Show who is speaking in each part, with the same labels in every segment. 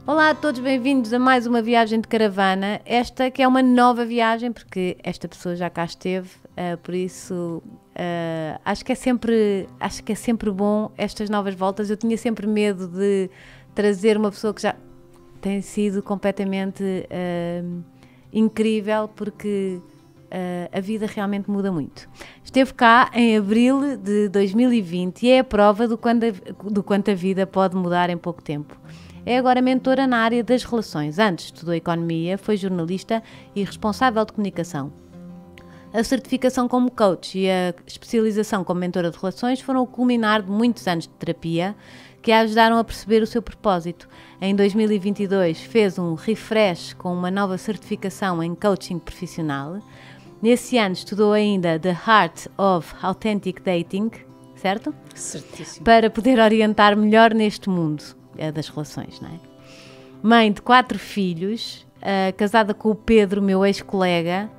Speaker 1: Olá a todos, bem-vindos a mais uma viagem de caravana. Esta que é uma nova viagem, porque esta pessoa já cá esteve, por isso acho que é sempre bom estas novas voltas. Eu tinha sempre medo de trazer uma pessoa que já tem sido completamente incrível, porque a vida realmente muda muito. Esteve cá em abril de 2020 e é a prova do quanto a vida pode mudar em pouco tempo. É agora mentora na área das relações. Antes estudou economia, foi jornalista e responsável de comunicação. A certificação como coach e a especialização como mentora de relações foram o culminar de muitos anos de terapia que a ajudaram a perceber o seu propósito. Em 2022 fez um refresh com uma nova certificação em coaching profissional. Nesse ano estudou ainda The Art of Authentic Dating, certo?
Speaker 2: Certíssimo.
Speaker 1: Para poder orientar melhor neste mundo das relações, não é? Mãe de 4 filhos, casada com o Pedro, meu ex-colega,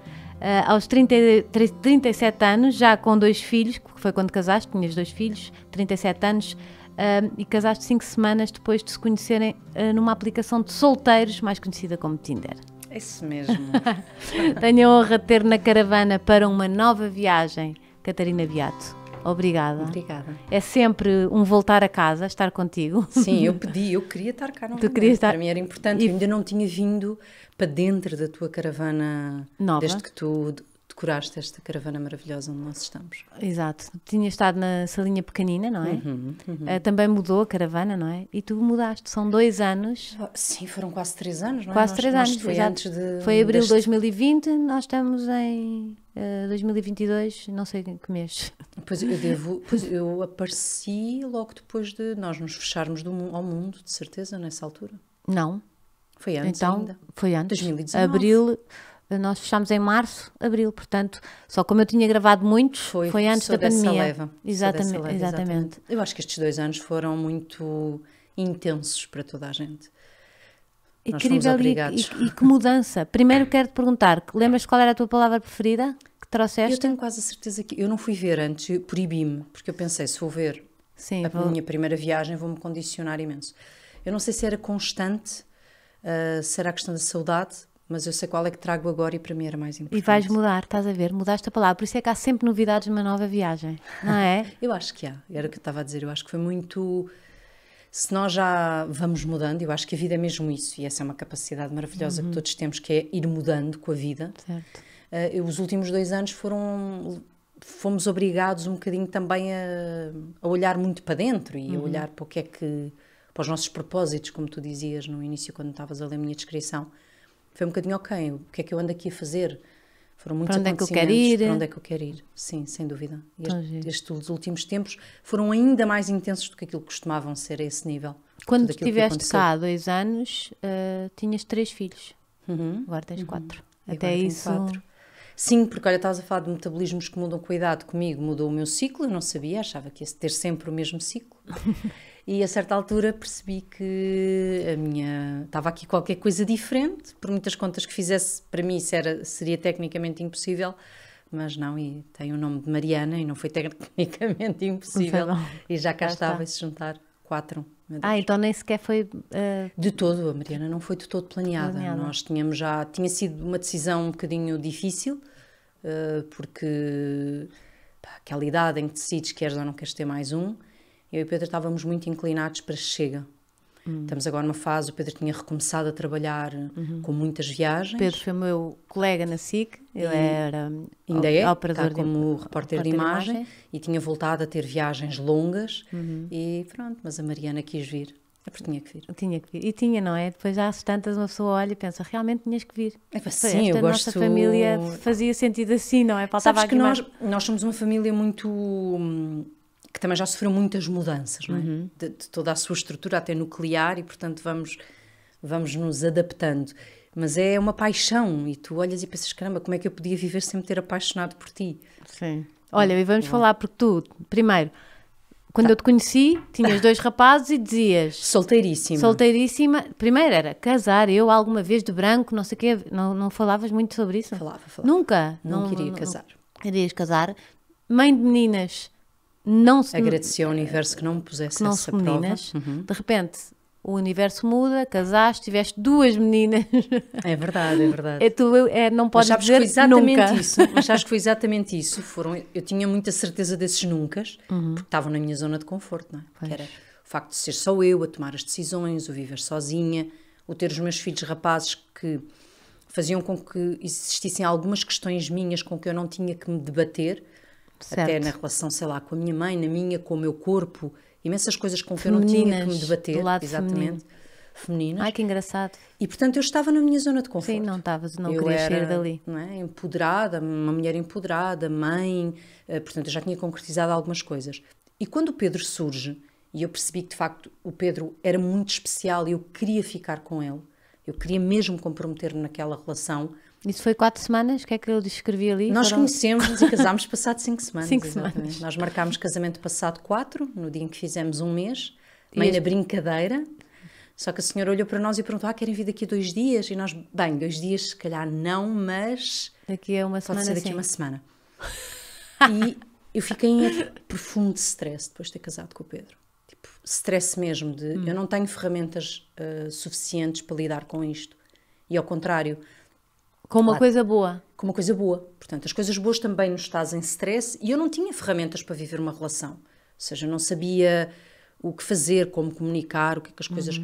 Speaker 1: aos 37 anos, já com 2 filhos, que foi quando casaste, tinhas 2 filhos, 37 anos, e casaste 5 semanas depois de se conhecerem numa aplicação de solteiros, mais conhecida como Tinder.
Speaker 2: É isso mesmo.
Speaker 1: Tenho a honra de ter na caravana para uma nova viagem, Catarina Beato. Obrigada.
Speaker 2: Obrigada.
Speaker 1: É sempre um voltar a casa, estar contigo.
Speaker 2: Sim, eu queria estar cá novamente. Para mim era importante. Eu ainda não tinha vindo para dentro da tua caravana
Speaker 1: nova,
Speaker 2: desde que tu decoraste esta caravana maravilhosa onde nós estamos.
Speaker 1: Exato. Tinha estado na salinha pequenina, não é? Também mudou a caravana, não é? E tu mudaste, são 2 anos.
Speaker 2: Sim, foram quase 3 anos, não é?
Speaker 1: Quase 3 anos,
Speaker 2: foi
Speaker 1: exato.
Speaker 2: Antes de...
Speaker 1: Foi abril de 2020, nós estamos em 2022, não sei que mês.
Speaker 2: Eu apareci logo depois de nós nos fecharmos ao mundo, de certeza, nessa altura.
Speaker 1: Não.
Speaker 2: Foi antes
Speaker 1: então,
Speaker 2: ainda.
Speaker 1: Foi antes.
Speaker 2: 2019.
Speaker 1: Abril, nós fechámos em março, abril, portanto, só como eu tinha gravado muitos, foi antes da pandemia.
Speaker 2: Leva. Exatamente. Eu acho que estes 2 anos foram muito intensos para toda a gente.
Speaker 1: Incrível e que mudança. Primeiro quero-te perguntar, lembras qual era a tua palavra preferida que trouxeste?
Speaker 2: Eu tenho quase a certeza que eu não fui ver antes, eu proibi-me, porque eu pensei, se vou ver minha primeira viagem, vou-me condicionar imenso. Eu não sei se era constante, se era a questão da saudade, mas eu sei qual é que trago agora e para mim era mais importante.
Speaker 1: E vais mudar, estás a ver, mudaste a palavra, por isso é que há sempre novidades numa nova viagem, não é?
Speaker 2: Eu acho que há, era o que eu estava a dizer, eu acho que foi muito... Se nós já vamos mudando, eu acho que a vida é mesmo isso, e essa é uma capacidade maravilhosa que todos temos, que é ir mudando com a vida.
Speaker 1: Certo.
Speaker 2: Os últimos 2 anos fomos obrigados um bocadinho também a olhar muito para dentro e a olhar para para os nossos propósitos, como tu dizias no início quando estavas a ler a minha descrição. Foi um bocadinho, ok, o que é que eu ando aqui a fazer? Foram muitos acontecimentos. Para onde é que eu quero ir? Sim, sem dúvida. Estes últimos tempos foram ainda mais intensos do que aquilo que costumavam ser a esse nível.
Speaker 1: Quando estiveste cá há 2 anos, tinhas 3 filhos. Agora tens 4. Até isso...
Speaker 2: 4. Sim, porque olha, estavas a falar de metabolismos que mudam com a idade. Comigo mudou o meu ciclo, eu não sabia, achava que ia ter sempre o mesmo ciclo. E a certa altura percebi que estava aqui qualquer coisa diferente, por muitas contas que fizesse, para mim seria tecnicamente impossível, mas não, e tem o nome de Mariana e não foi tecnicamente impossível. E já cá estava a se juntar 4.
Speaker 1: Então nem sequer foi...
Speaker 2: De todo, a Mariana não foi de todo planeada. Nós tinha sido uma decisão um bocadinho difícil, porque aquela idade em que decides queres ou não queres ter mais um, eu e o Pedro estávamos muito inclinados para chega. Estamos agora numa fase, o Pedro tinha recomeçado a trabalhar com muitas viagens.
Speaker 1: Pedro foi meu colega na SIC, ele era
Speaker 2: operador como repórter de imagem e tinha voltado a ter viagens longas e pronto, mas a Mariana quis vir. É porque tinha que vir.
Speaker 1: Tinha que vir. E tinha, não é? Depois já às tantas uma pessoa olha e pensa, realmente tinhas que vir.
Speaker 2: Sim, eu gosto...
Speaker 1: Nossa família fazia sentido assim, não é?
Speaker 2: Sabes que nós somos uma família muito... que também já sofreu muitas mudanças, não é? De toda a sua estrutura até nuclear e, portanto, vamos nos adaptando. Mas é uma paixão e tu olhas e pensas, caramba, como é que eu podia viver sem me ter apaixonado por ti?
Speaker 1: Sim. Olha, e vamos falar, porque tu, primeiro, quando eu te conheci, tinhas 2 rapazes e dizias... Solteiríssima. Primeiro era casar, eu alguma vez de branco, não sei o quê, não falavas muito sobre isso?
Speaker 2: Falava.
Speaker 1: Nunca?
Speaker 2: Não queria casar.
Speaker 1: Querias casar. Mãe de meninas...
Speaker 2: Agradeci ao universo que não me pusesse essa
Speaker 1: meninas.
Speaker 2: prova.
Speaker 1: De repente, o universo muda, casaste, tiveste 2 meninas.
Speaker 2: É verdade, é verdade.
Speaker 1: Não podes
Speaker 2: Mas sabes
Speaker 1: dizer
Speaker 2: que foi exatamente
Speaker 1: nunca.
Speaker 2: isso. Mas sabes que foi exatamente isso. Eu tinha muita certeza desses nuncas, porque estavam na minha zona de conforto, não é? Que era o facto de ser só eu a tomar as decisões, o viver sozinha, o ter os meus filhos rapazes que faziam com que existissem algumas questões minhas com que eu não tinha que me debater,
Speaker 1: Certo.
Speaker 2: até na relação, sei lá, com a minha mãe, na minha, com o meu corpo, imensas coisas com que eu não tinha que me debater.
Speaker 1: Do lado
Speaker 2: exatamente. Femininas.
Speaker 1: Ai, que engraçado.
Speaker 2: E portanto eu estava na minha zona de conforto.
Speaker 1: Sim, não estavas, não
Speaker 2: Eu
Speaker 1: querias
Speaker 2: era,
Speaker 1: sair dali.
Speaker 2: não é, empoderada, uma mulher empoderada, mãe, portanto eu já tinha concretizado algumas coisas. E quando o Pedro surge, e eu percebi que de facto o Pedro era muito especial e eu queria ficar com ele, eu queria mesmo comprometer-me naquela relação.
Speaker 1: Isso foi 4 semanas? O que é que eu descrevi ali?
Speaker 2: Nós conhecemos-nos e casámos passado 5 semanas.
Speaker 1: 5
Speaker 2: exatamente.
Speaker 1: semanas.
Speaker 2: Nós marcámos casamento passado 4, no dia em que fizemos 1 mês, meio na brincadeira. Só que a senhora olhou para nós e perguntou, querem vir daqui a 2 dias? E nós, bem, 2 dias se calhar não, mas
Speaker 1: Daqui a uma
Speaker 2: pode
Speaker 1: semana,
Speaker 2: ser daqui a
Speaker 1: sim.
Speaker 2: uma semana. E eu fiquei em profundo stress depois de ter casado com o Pedro. Tipo, stress mesmo de eu não tenho ferramentas suficientes para lidar com isto. E ao contrário,
Speaker 1: Com uma
Speaker 2: Claro.
Speaker 1: coisa boa.
Speaker 2: com uma coisa boa. Portanto, as coisas boas também nos trazem stress e eu não tinha ferramentas para viver uma relação. Ou seja, eu não sabia o que fazer, como comunicar, o que é que as coisas...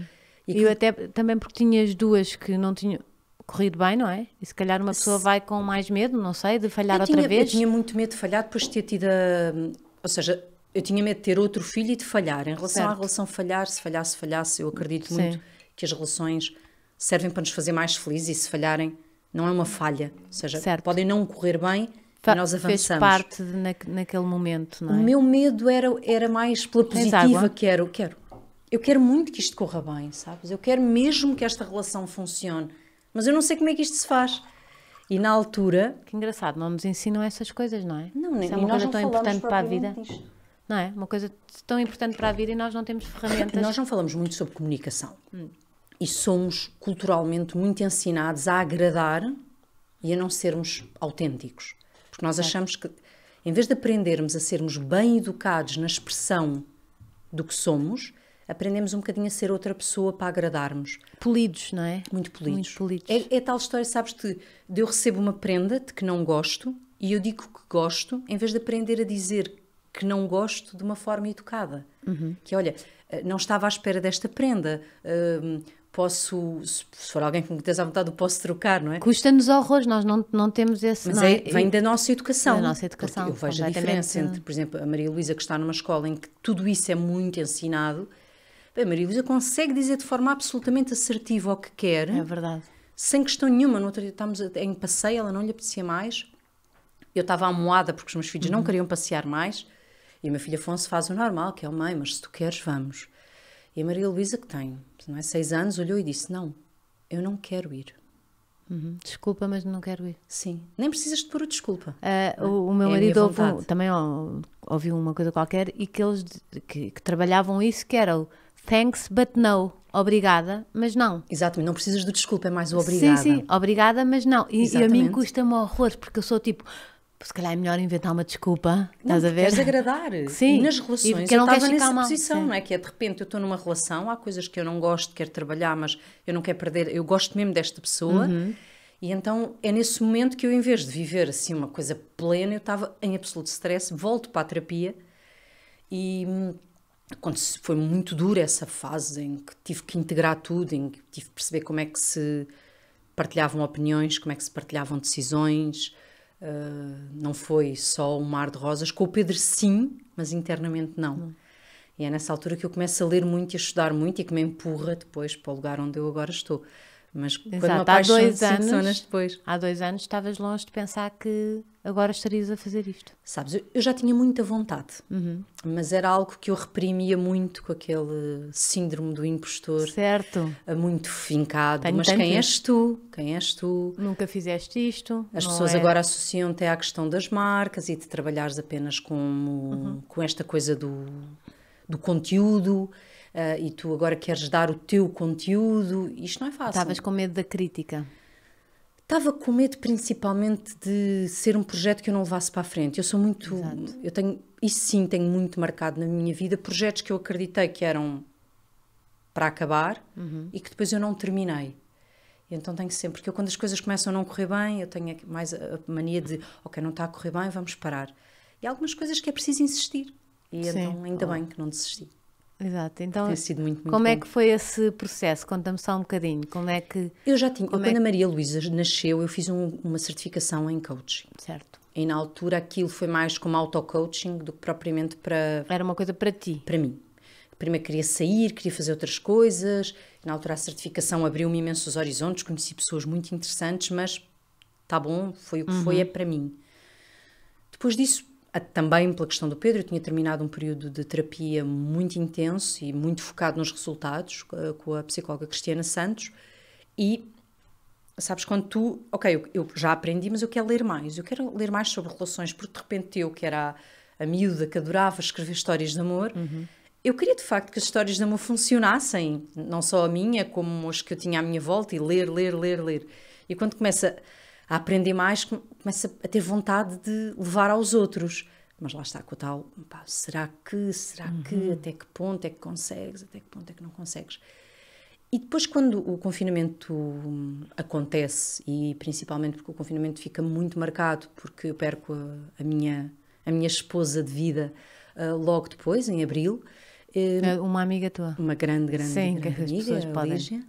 Speaker 2: E
Speaker 1: E eu até também porque tinhas 2 que não tinham corrido bem, não é? E se calhar uma pessoa vai com mais medo, não sei, de falhar outra
Speaker 2: Eu
Speaker 1: vez.
Speaker 2: tinha muito medo de falhar depois de ter tido ou seja, eu tinha medo de ter outro filho e de falhar. Em relação à
Speaker 1: Certo.
Speaker 2: relação falhar, se falhasse, eu acredito
Speaker 1: Sim.
Speaker 2: muito que as relações servem para nos fazer mais felizes e se falharem não é uma falha. Ou seja,
Speaker 1: Certo.
Speaker 2: podem não correr bem e nós
Speaker 1: Fez
Speaker 2: avançamos.
Speaker 1: parte naquele momento, não é?
Speaker 2: O meu medo era mais pela
Speaker 1: Tens
Speaker 2: positiva.
Speaker 1: água?
Speaker 2: Quero. Eu quero muito que isto corra bem, sabes? Eu quero mesmo que esta relação funcione. Mas eu não sei como é que isto se faz. E na altura...
Speaker 1: Que engraçado, não nos ensinam essas coisas, não é?
Speaker 2: Não, nem,
Speaker 1: Isso é
Speaker 2: e
Speaker 1: uma
Speaker 2: nós
Speaker 1: coisa
Speaker 2: não
Speaker 1: tão
Speaker 2: falamos
Speaker 1: importante para a vida.
Speaker 2: propriamente disto.
Speaker 1: Não é? Uma coisa tão importante para a vida e nós não temos ferramentas.
Speaker 2: Nós não falamos muito sobre comunicação. E somos culturalmente muito ensinados a agradar e a não sermos autênticos. Porque nós achamos que, em vez de aprendermos a sermos bem educados na expressão do que somos, aprendemos um bocadinho a ser outra pessoa para agradarmos.
Speaker 1: Polidos, não é?
Speaker 2: Muito polidos.
Speaker 1: Muito polidos.
Speaker 2: É tal história, sabes, de eu recebo uma prenda de que não gosto e eu digo que gosto, em vez de aprender a dizer que não gosto de uma forma educada. Que, olha, não estava à espera desta prenda, posso, se for alguém com que tens à vontade, eu posso trocar, não é?
Speaker 1: Custa-nos horrores, nós não temos esse...
Speaker 2: Mas
Speaker 1: não é?
Speaker 2: vem da nossa educação.
Speaker 1: Da nossa educação,
Speaker 2: Porque eu vejo a
Speaker 1: completamente.
Speaker 2: diferença entre, por exemplo, a Maria Luísa, que está numa escola em que tudo isso é muito ensinado. Bem, a Maria Luísa consegue dizer de forma absolutamente assertiva o que quer,
Speaker 1: É verdade.
Speaker 2: sem questão nenhuma. No outro dia estávamos em passeio, ela não lhe apetecia mais. Eu estava amuada porque os meus filhos não queriam passear mais. E o meu filho Afonso faz o normal, que é, mãe, mas se tu queres, vamos. E a Maria Luísa, que tem, não é, 6 anos, olhou e disse, não, eu não quero ir.
Speaker 1: Desculpa, mas não quero ir.
Speaker 2: Sim, nem precisas de pôr a desculpa.
Speaker 1: O meu
Speaker 2: É a
Speaker 1: marido
Speaker 2: minha vontade.
Speaker 1: também ouviu uma coisa qualquer e que eles que trabalhavam isso, que era o thanks but no, obrigada, mas não.
Speaker 2: Exatamente, não precisas de desculpa, é mais o obrigada.
Speaker 1: Sim, obrigada, mas não. E a mim
Speaker 2: Exatamente.
Speaker 1: custa-me horror, porque eu sou tipo, se calhar é melhor inventar uma desculpa,
Speaker 2: Não,
Speaker 1: estás a
Speaker 2: porque
Speaker 1: ver?
Speaker 2: queres agradar.
Speaker 1: Sim.
Speaker 2: E nas
Speaker 1: E
Speaker 2: relações,
Speaker 1: porque
Speaker 2: eu
Speaker 1: não queres
Speaker 2: estava
Speaker 1: ficar
Speaker 2: nessa
Speaker 1: mal.
Speaker 2: posição,
Speaker 1: Sim.
Speaker 2: não é? Que é, de repente, eu estou numa relação, há coisas que eu não gosto, quero trabalhar, mas eu não quero perder, eu gosto mesmo desta pessoa. E então, é nesse momento que eu, em vez de viver assim uma coisa plena, eu estava em absoluto stress, volto para a terapia e... Quando foi muito dura essa fase em que tive que integrar tudo, em que tive que perceber como é que se partilhavam opiniões, como é que se partilhavam decisões, não foi só um mar de rosas. Com o Pedro sim, mas internamente não. E é nessa altura que eu começo a ler muito e a estudar muito e que me empurra depois para o lugar onde eu agora estou. Mas quando me
Speaker 1: Exato, há
Speaker 2: apaixono
Speaker 1: 2
Speaker 2: 5
Speaker 1: anos,
Speaker 2: semanas depois.
Speaker 1: há 2 anos estavas longe de pensar que agora estarias a fazer isto.
Speaker 2: Sabes, eu já tinha muita vontade, mas era algo que eu reprimia muito com aquele síndrome do impostor,
Speaker 1: Certo.
Speaker 2: muito fincado.
Speaker 1: Tenho
Speaker 2: Mas
Speaker 1: tanto
Speaker 2: quem
Speaker 1: isso.
Speaker 2: és tu? Quem és tu?
Speaker 1: Nunca fizeste isto.
Speaker 2: As
Speaker 1: não
Speaker 2: pessoas
Speaker 1: é?
Speaker 2: agora associam-te à questão das marcas e de trabalhares apenas com esta coisa do conteúdo. E tu agora queres dar o teu conteúdo. Isto não é fácil.
Speaker 1: Estavas com medo da crítica.
Speaker 2: Estava com medo principalmente de ser um projeto que eu não levasse para a frente. Eu sou muito... Eu tenho... Isso sim tenho muito marcado na minha vida. Projetos que eu acreditei que eram para acabar e que depois eu não terminei. E então tenho sempre, porque eu quando as coisas começam a não correr bem, eu tenho mais a mania de, ok, não está a correr bem, vamos parar. E há algumas coisas que é preciso insistir. E
Speaker 1: Sim.
Speaker 2: então ainda bem que não desisti.
Speaker 1: Exato. Então,
Speaker 2: Tem sido muito, muito
Speaker 1: como
Speaker 2: bom.
Speaker 1: é que foi esse processo? Conta-me só um bocadinho. Como é que...
Speaker 2: Eu já tinha, quando a Maria Luísa nasceu, eu fiz uma certificação em coaching.
Speaker 1: Certo.
Speaker 2: E na altura aquilo foi mais como auto-coaching do que propriamente para
Speaker 1: Era uma coisa para ti.
Speaker 2: para mim. Primeiro queria sair, queria fazer outras coisas. Na altura a certificação abriu-me imensos horizontes, conheci pessoas muito interessantes, mas tá bom, foi o que foi, é para mim. Depois disso, também pela questão do Pedro, eu tinha terminado um período de terapia muito intenso e muito focado nos resultados com a psicóloga Cristiana Santos e sabes, quando tu, ok, eu já aprendi, mas eu quero ler mais. Eu quero ler mais sobre relações, porque de repente eu, que era a miúda que adorava escrever histórias de amor, eu queria de facto que as histórias de amor funcionassem, não só a minha, como as que eu tinha à minha volta, e ler. E quando começa a aprender mais, começa a ter vontade de levar aos outros. Mas lá está com o tal, pá, será que, até que ponto é que consegues, até que ponto é que não consegues? E depois quando o confinamento acontece, e principalmente porque o confinamento fica muito marcado, porque eu perco a minha esposa de vida logo depois, em abril.
Speaker 1: Uma amiga tua.
Speaker 2: Uma grande
Speaker 1: Sim,
Speaker 2: amiga, a Lígia.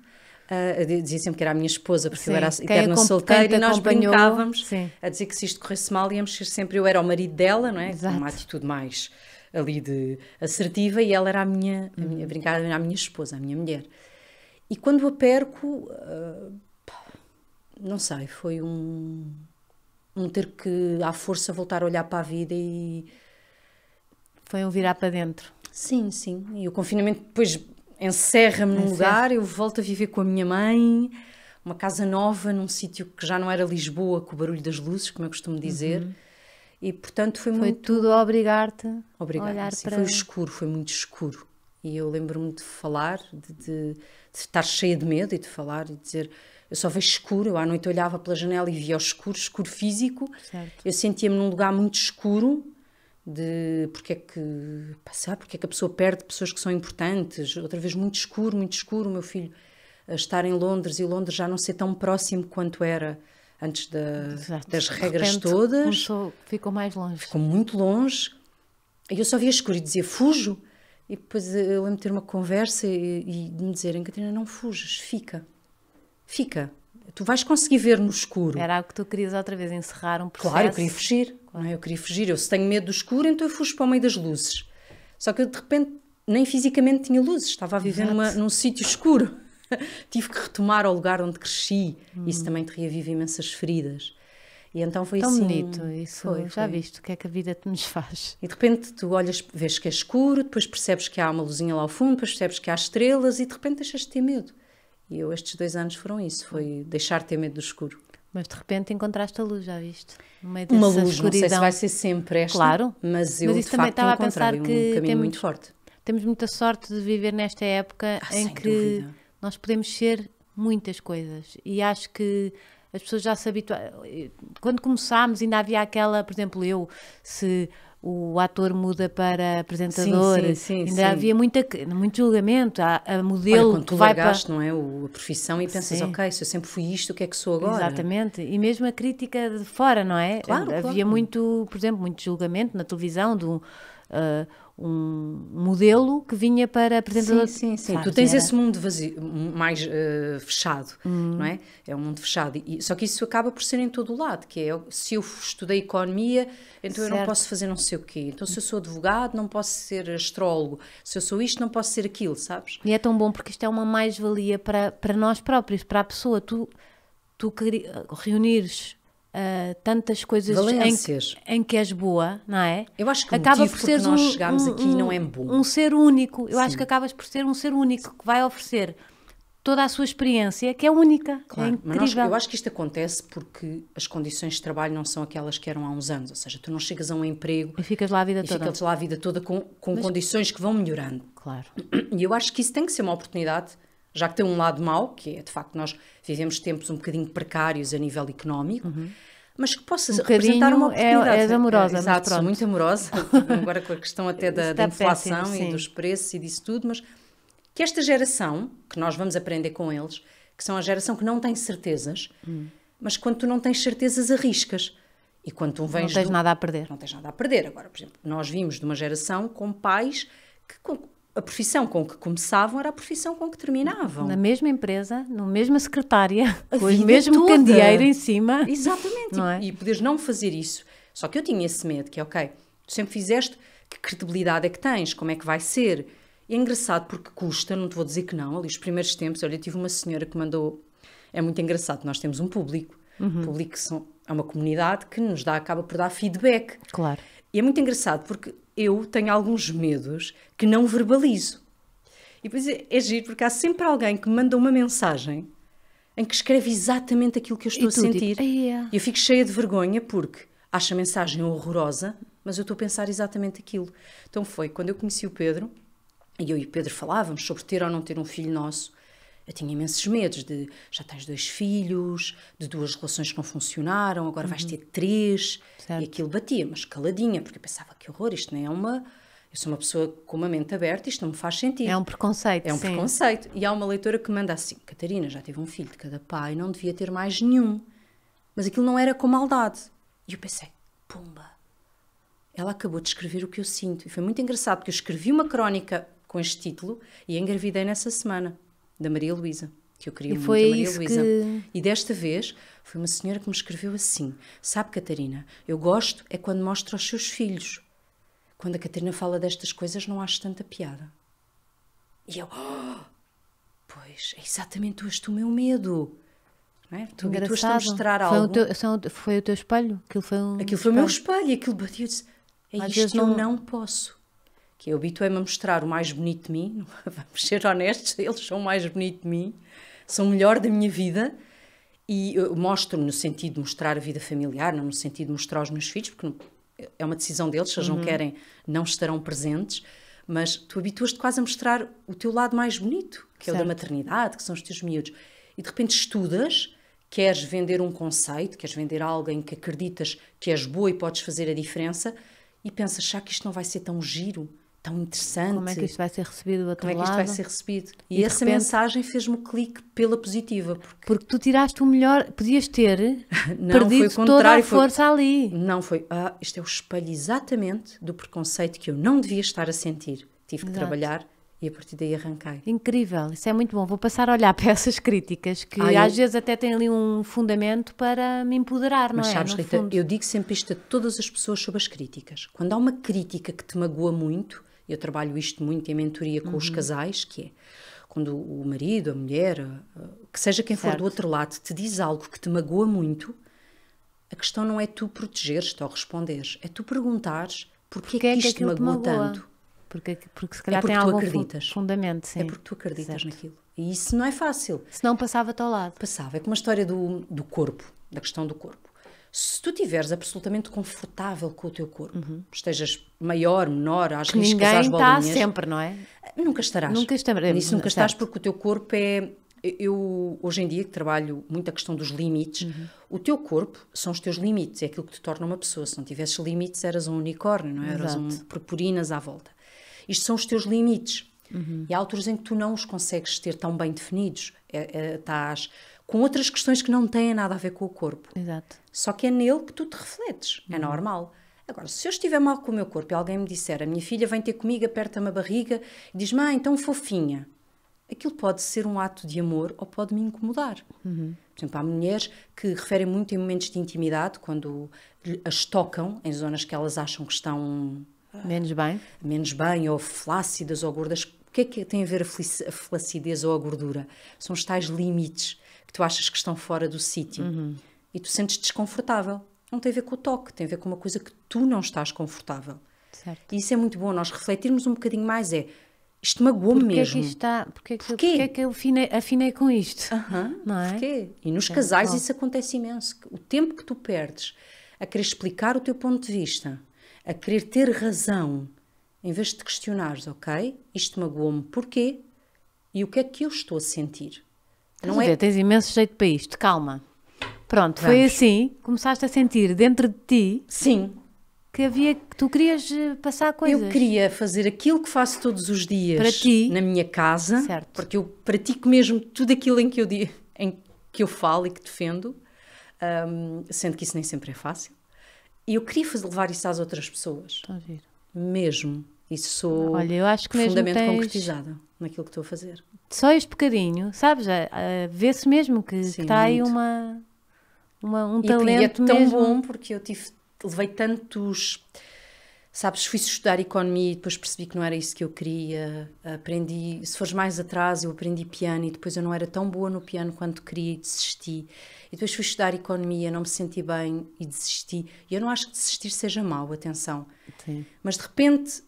Speaker 2: Eu dizia sempre que era a minha esposa, porque eu era eterna solteira, e nós brincávamos a dizer que se isto corresse mal íamos ser sempre, eu era o marido dela, não é? Com uma atitude mais ali de assertiva, e ela era a brincar, era a minha esposa, a minha mulher. E quando a perco, não sei, foi um ter que, à força, voltar a olhar para a vida e...
Speaker 1: Foi um virar para dentro.
Speaker 2: Sim. E o confinamento depois encerra-me num lugar, eu volto a viver com a minha mãe, uma casa nova, num sítio que já não era Lisboa, com o barulho das luzes, como eu costumo dizer. E, portanto, foi muito...
Speaker 1: Foi tudo a obrigar-te a olhar para...
Speaker 2: Foi escuro, foi muito escuro. E eu lembro-me de falar, de estar cheia de medo e de falar e dizer, eu só vejo escuro. Eu à noite olhava pela janela e via o escuro físico. Certo. Eu sentia-me num lugar muito escuro, de porque é que a pessoa perde pessoas que são importantes. Outra vez muito escuro, o meu filho a estar em Londres, e Londres já não ser tão próximo quanto era antes das regras todas.
Speaker 1: Ficou mais longe.
Speaker 2: Ficou muito longe. E eu só via escuro e dizia, fujo. E depois eu lembro de ter uma conversa e de me dizerem, Catarina, não fujas, fica. Tu vais conseguir ver no escuro.
Speaker 1: Era algo que tu querias outra vez encerrar um processo.
Speaker 2: Claro, eu queria fugir. Claro. Não é? Eu queria fugir. Eu, se tenho medo do escuro, então eu fujo para o meio das luzes. Só que eu, de repente, nem fisicamente tinha luzes. Estava a viver num sítio escuro. Tive que retomar ao lugar onde cresci. Isso também te reaviva imensas feridas. E então foi
Speaker 1: tão
Speaker 2: assim...
Speaker 1: bonito isso. Já viste o que é que a vida te nos faz.
Speaker 2: E de repente tu olhas, vês que é escuro, depois percebes que há uma luzinha lá ao fundo, depois percebes que há estrelas e de repente deixas de ter medo. E eu, estes 2 anos foram isso, foi deixar de ter medo do escuro.
Speaker 1: Mas de repente encontraste a luz, já viste? No meio
Speaker 2: uma luz,
Speaker 1: escuridão.
Speaker 2: Não sei se vai ser sempre esta,
Speaker 1: claro,
Speaker 2: mas eu de
Speaker 1: também
Speaker 2: facto encontrei
Speaker 1: pensar que
Speaker 2: caminho muito forte.
Speaker 1: Temos muita sorte de viver nesta época em que
Speaker 2: dúvida.
Speaker 1: Nós podemos ser muitas coisas. E acho que as pessoas já se habituaram. Quando começámos ainda havia aquela, por exemplo, se o ator muda para apresentador, ainda havia muito julgamento, a modelo.
Speaker 2: Olha, quando tu largaste, não é, a profissão e pensas, ok, se eu sempre fui isto, o que é que sou agora?
Speaker 1: Exatamente, e mesmo a crítica de fora, não é?
Speaker 2: Claro,
Speaker 1: havia muito, por exemplo, muito julgamento na televisão de um modelo que vinha para apresentador.
Speaker 2: Sim. Tu tens esse mundo vazio, mais fechado, não é? É um mundo fechado. Só que isso acaba por ser em todo o lado, que é, se eu estudei economia, então eu não posso fazer não sei o quê. Então se eu sou advogado, não posso ser astrólogo. Se eu sou isto, não posso ser aquilo, sabes?
Speaker 1: E é tão bom porque isto é uma mais-valia para nós próprios, para a pessoa. Tu reunires... tantas coisas em que és boa, não é?
Speaker 2: Eu acho que acaba por ser nós chegámos aqui não é bom.
Speaker 1: Um ser único. Eu acho que acabas por ser um ser único que vai oferecer toda a sua experiência, que é única.
Speaker 2: Claro,
Speaker 1: é incrível.
Speaker 2: Mas eu acho que isto acontece porque as condições de trabalho não são aquelas que eram há uns anos. Ou seja, tu não chegas a um emprego
Speaker 1: e ficas lá a vida
Speaker 2: toda com condições que vão melhorando.
Speaker 1: Claro.
Speaker 2: E eu acho que isso tem que ser uma oportunidade, já que tem um lado mau, que é de facto nós vivemos tempos um bocadinho precários a nível económico, mas que possa representar uma oportunidade.
Speaker 1: És amorosa,
Speaker 2: exato, sou muito amorosa, agora com a questão até da inflação e dos preços e disso tudo, mas Que esta geração, que nós vamos aprender com eles, que são a geração que não tem certezas, mas quando tu não tens certezas, arriscas. E quando tu vens
Speaker 1: Não tens nada a perder.
Speaker 2: Não tens nada a perder. Agora, por exemplo, nós vimos de uma geração com pais que a profissão com que começavam era a profissão com que terminavam.
Speaker 1: Na mesma empresa, na mesma secretária,
Speaker 2: A
Speaker 1: com o
Speaker 2: vida
Speaker 1: mesmo
Speaker 2: toda.
Speaker 1: candeeiro em cima.
Speaker 2: Exatamente.
Speaker 1: Não é?
Speaker 2: E poderes não fazer isso. Só que eu tinha esse medo, que é, ok, tu sempre fizeste, que credibilidade é que tens? Como é que vai ser? E é engraçado porque custa, não te vou dizer que não, ali os primeiros tempos, olha, eu tive uma senhora que mandou, é muito engraçado, nós temos um público, público é uma comunidade que nos acaba por dar feedback.
Speaker 1: Claro.
Speaker 2: E é muito engraçado porque eu tenho alguns medos que não verbalizo. E depois é giro porque há sempre alguém que me manda uma mensagem em que escreve exatamente aquilo que eu estou a sentir.
Speaker 1: E
Speaker 2: eu fico cheia de vergonha porque acho a mensagem horrorosa, mas eu estou a pensar exatamente aquilo. Então foi quando eu conheci o Pedro, e eu e o Pedro falávamos sobre ter ou não ter um filho nosso. Eu tinha imensos medos de já tens 2 filhos, de 2 relações que não funcionaram, agora vais ter 3.
Speaker 1: Certo.
Speaker 2: E aquilo batia, mas caladinha, porque eu pensava que horror, isto não é uma... Eu sou uma pessoa com uma mente aberta, isto não me faz sentido.
Speaker 1: É um preconceito,
Speaker 2: É um
Speaker 1: sim.
Speaker 2: preconceito. E há uma leitora que manda assim, Catarina, já tive um filho de cada pai, não devia ter mais nenhum. Mas aquilo não era com maldade. E eu pensei, pumba, ela acabou de escrever o que eu sinto. E foi muito engraçado, porque eu escrevi uma crónica com este título e engravidei nessa semana, da Maria Luísa, que eu queria
Speaker 1: E
Speaker 2: muito
Speaker 1: foi
Speaker 2: a Maria
Speaker 1: isso
Speaker 2: Luísa.
Speaker 1: que-
Speaker 2: E desta vez foi uma senhora que me escreveu assim, sabe, Catarina, eu gosto é quando mostra aos seus filhos. Quando a Catarina fala destas coisas não acho tanta piada. E eu, pois, é exatamente este o meu medo. Não é? Tu habituas-te a mostrar
Speaker 1: Foi
Speaker 2: algo.
Speaker 1: Foi o teu espelho?
Speaker 2: Aquilo foi o meu espelho e aquilo bateu. Eu disse, é
Speaker 1: Às
Speaker 2: isto
Speaker 1: vezes
Speaker 2: que eu não posso. Que eu habituei-me a mostrar o mais bonito de mim. Vamos ser honestos, eles são o mais bonito de mim. São o melhor da minha vida. E eu mostro-me no sentido de mostrar a vida familiar, não no sentido de mostrar aos meus filhos, porque é uma decisão deles, se eles não querem, não estarão presentes. Mas tu habituas-te quase a mostrar o teu lado mais bonito, que é o da
Speaker 1: Certo.
Speaker 2: maternidade, que são os teus miúdos. E de repente estudas, queres vender um conceito, queres vender algo em que acreditas que és boa e podes fazer a diferença, e pensas, já que isto não vai ser tão giro, tão interessante.
Speaker 1: Como é que isto vai ser recebido do outro
Speaker 2: Como é que isto
Speaker 1: lado?
Speaker 2: vai ser recebido?
Speaker 1: E
Speaker 2: E
Speaker 1: de
Speaker 2: essa
Speaker 1: repente-
Speaker 2: mensagem fez-me o clique pela positiva.
Speaker 1: Porque tu tiraste o melhor, podias ter
Speaker 2: Não, foi
Speaker 1: perdido
Speaker 2: o
Speaker 1: toda a
Speaker 2: contrário,
Speaker 1: força ali.
Speaker 2: Não foi, isto é o espelho exatamente do preconceito que eu não devia estar a sentir. Tive que
Speaker 1: Exato.
Speaker 2: trabalhar e a partir daí arranquei.
Speaker 1: Incrível, isso é muito bom. Vou passar a olhar para essas críticas que às vezes até têm ali um fundamento para me empoderar,
Speaker 2: Mas
Speaker 1: não é?
Speaker 2: sabes,
Speaker 1: No
Speaker 2: Rita,
Speaker 1: fundo.
Speaker 2: eu digo sempre isto a todas as pessoas sobre as críticas. Quando há uma crítica que te magoa muito, eu trabalho isto muito em mentoria com os casais, que é quando o marido, a mulher, que seja quem for
Speaker 1: Certo.
Speaker 2: do outro lado, te diz algo que te magoa muito, a questão não é tu protegeres-te ou responderes, é tu perguntares porquê
Speaker 1: Porque é
Speaker 2: que
Speaker 1: que
Speaker 2: isto te
Speaker 1: aquilo te
Speaker 2: magoa
Speaker 1: magoa?
Speaker 2: tanto.
Speaker 1: Porque se calhar
Speaker 2: porque
Speaker 1: tem
Speaker 2: tu
Speaker 1: algum
Speaker 2: acreditas.
Speaker 1: fundamento, sim.
Speaker 2: É porque tu acreditas
Speaker 1: Certo.
Speaker 2: naquilo. E isso não é fácil.
Speaker 1: Senão passava-te ao lado.
Speaker 2: Passava. É como a história do corpo, da questão do corpo. Se tu estiveres absolutamente confortável com o teu corpo, estejas maior, menor, às riscas,
Speaker 1: Ninguém
Speaker 2: às
Speaker 1: está
Speaker 2: bolinhas,
Speaker 1: sempre, não é?
Speaker 2: nunca estarás.
Speaker 1: Nunca estarás.
Speaker 2: Nisso nunca estás
Speaker 1: Certo.
Speaker 2: porque o teu corpo é... Eu, hoje em dia, que trabalho muito a questão dos limites, o teu corpo são os teus limites, é aquilo que te torna uma pessoa. Se não tivesses limites, eras um unicórnio, não é? Eras
Speaker 1: Exato.
Speaker 2: purpurinas à volta. Isto são os teus limites. E há alturas em que tu não os consegues ter tão bem definidos. Estás com outras questões que não têm nada a ver com o corpo.
Speaker 1: Exato.
Speaker 2: Só que é nele que tu te refletes. É normal. Agora, se eu estiver mal com o meu corpo e alguém me disser, a minha filha vem ter comigo, aperta-me a barriga e diz, mãe, tão fofinha. Aquilo pode ser um ato de amor ou pode me incomodar. Por exemplo, há mulheres que referem muito em momentos de intimidade, quando as tocam em zonas que elas acham que estão
Speaker 1: Menos bem.
Speaker 2: ou flácidas ou gordas. O que é que tem a ver a flacidez ou a gordura? São os tais limites que tu achas que estão fora do sítio e tu sentes desconfortável. Não tem a ver com o toque, tem a ver com uma coisa que tu não estás confortável.
Speaker 1: Certo.
Speaker 2: E isso é muito bom, nós refletirmos um bocadinho mais, isto magoou-me mesmo.
Speaker 1: Porquê é que eu afinei com isto? Não é?
Speaker 2: Porquê? E nos casais isso acontece imenso. O tempo que tu perdes a querer explicar o teu ponto de vista, a querer ter razão, em vez de te questionares, ok, isto magoou-me, porquê? E o que é que eu estou a sentir?
Speaker 1: Não é? Tens imenso jeito para isto, calma. Pronto, foi
Speaker 2: Vamos.
Speaker 1: assim, começaste a sentir dentro de ti.
Speaker 2: Sim.
Speaker 1: que tu querias passar coisas.
Speaker 2: Eu queria fazer aquilo que faço todos os dias
Speaker 1: para ti,
Speaker 2: na minha casa,
Speaker 1: certo.
Speaker 2: Porque eu pratico mesmo tudo aquilo em que eu falo e que defendo, sendo que isso nem sempre é fácil. E eu queria levar isso às outras pessoas. Mesmo. Isso sou
Speaker 1: eu acho que
Speaker 2: profundamente
Speaker 1: mesmo
Speaker 2: concretizada naquilo que estou a fazer.
Speaker 1: Só este bocadinho, sabes? Vê-se mesmo que está aí um talento
Speaker 2: e é tão
Speaker 1: mesmo.
Speaker 2: bom porque eu levei tantos... Sabes, fui estudar economia e depois percebi que não era isso que eu queria. Aprendi, se fores mais atrás, eu aprendi piano e depois eu não era tão boa no piano quanto queria e desisti. E depois fui estudar economia, não me senti bem e desisti. E eu não acho que desistir seja mau, atenção.
Speaker 1: Sim.
Speaker 2: Mas de repente,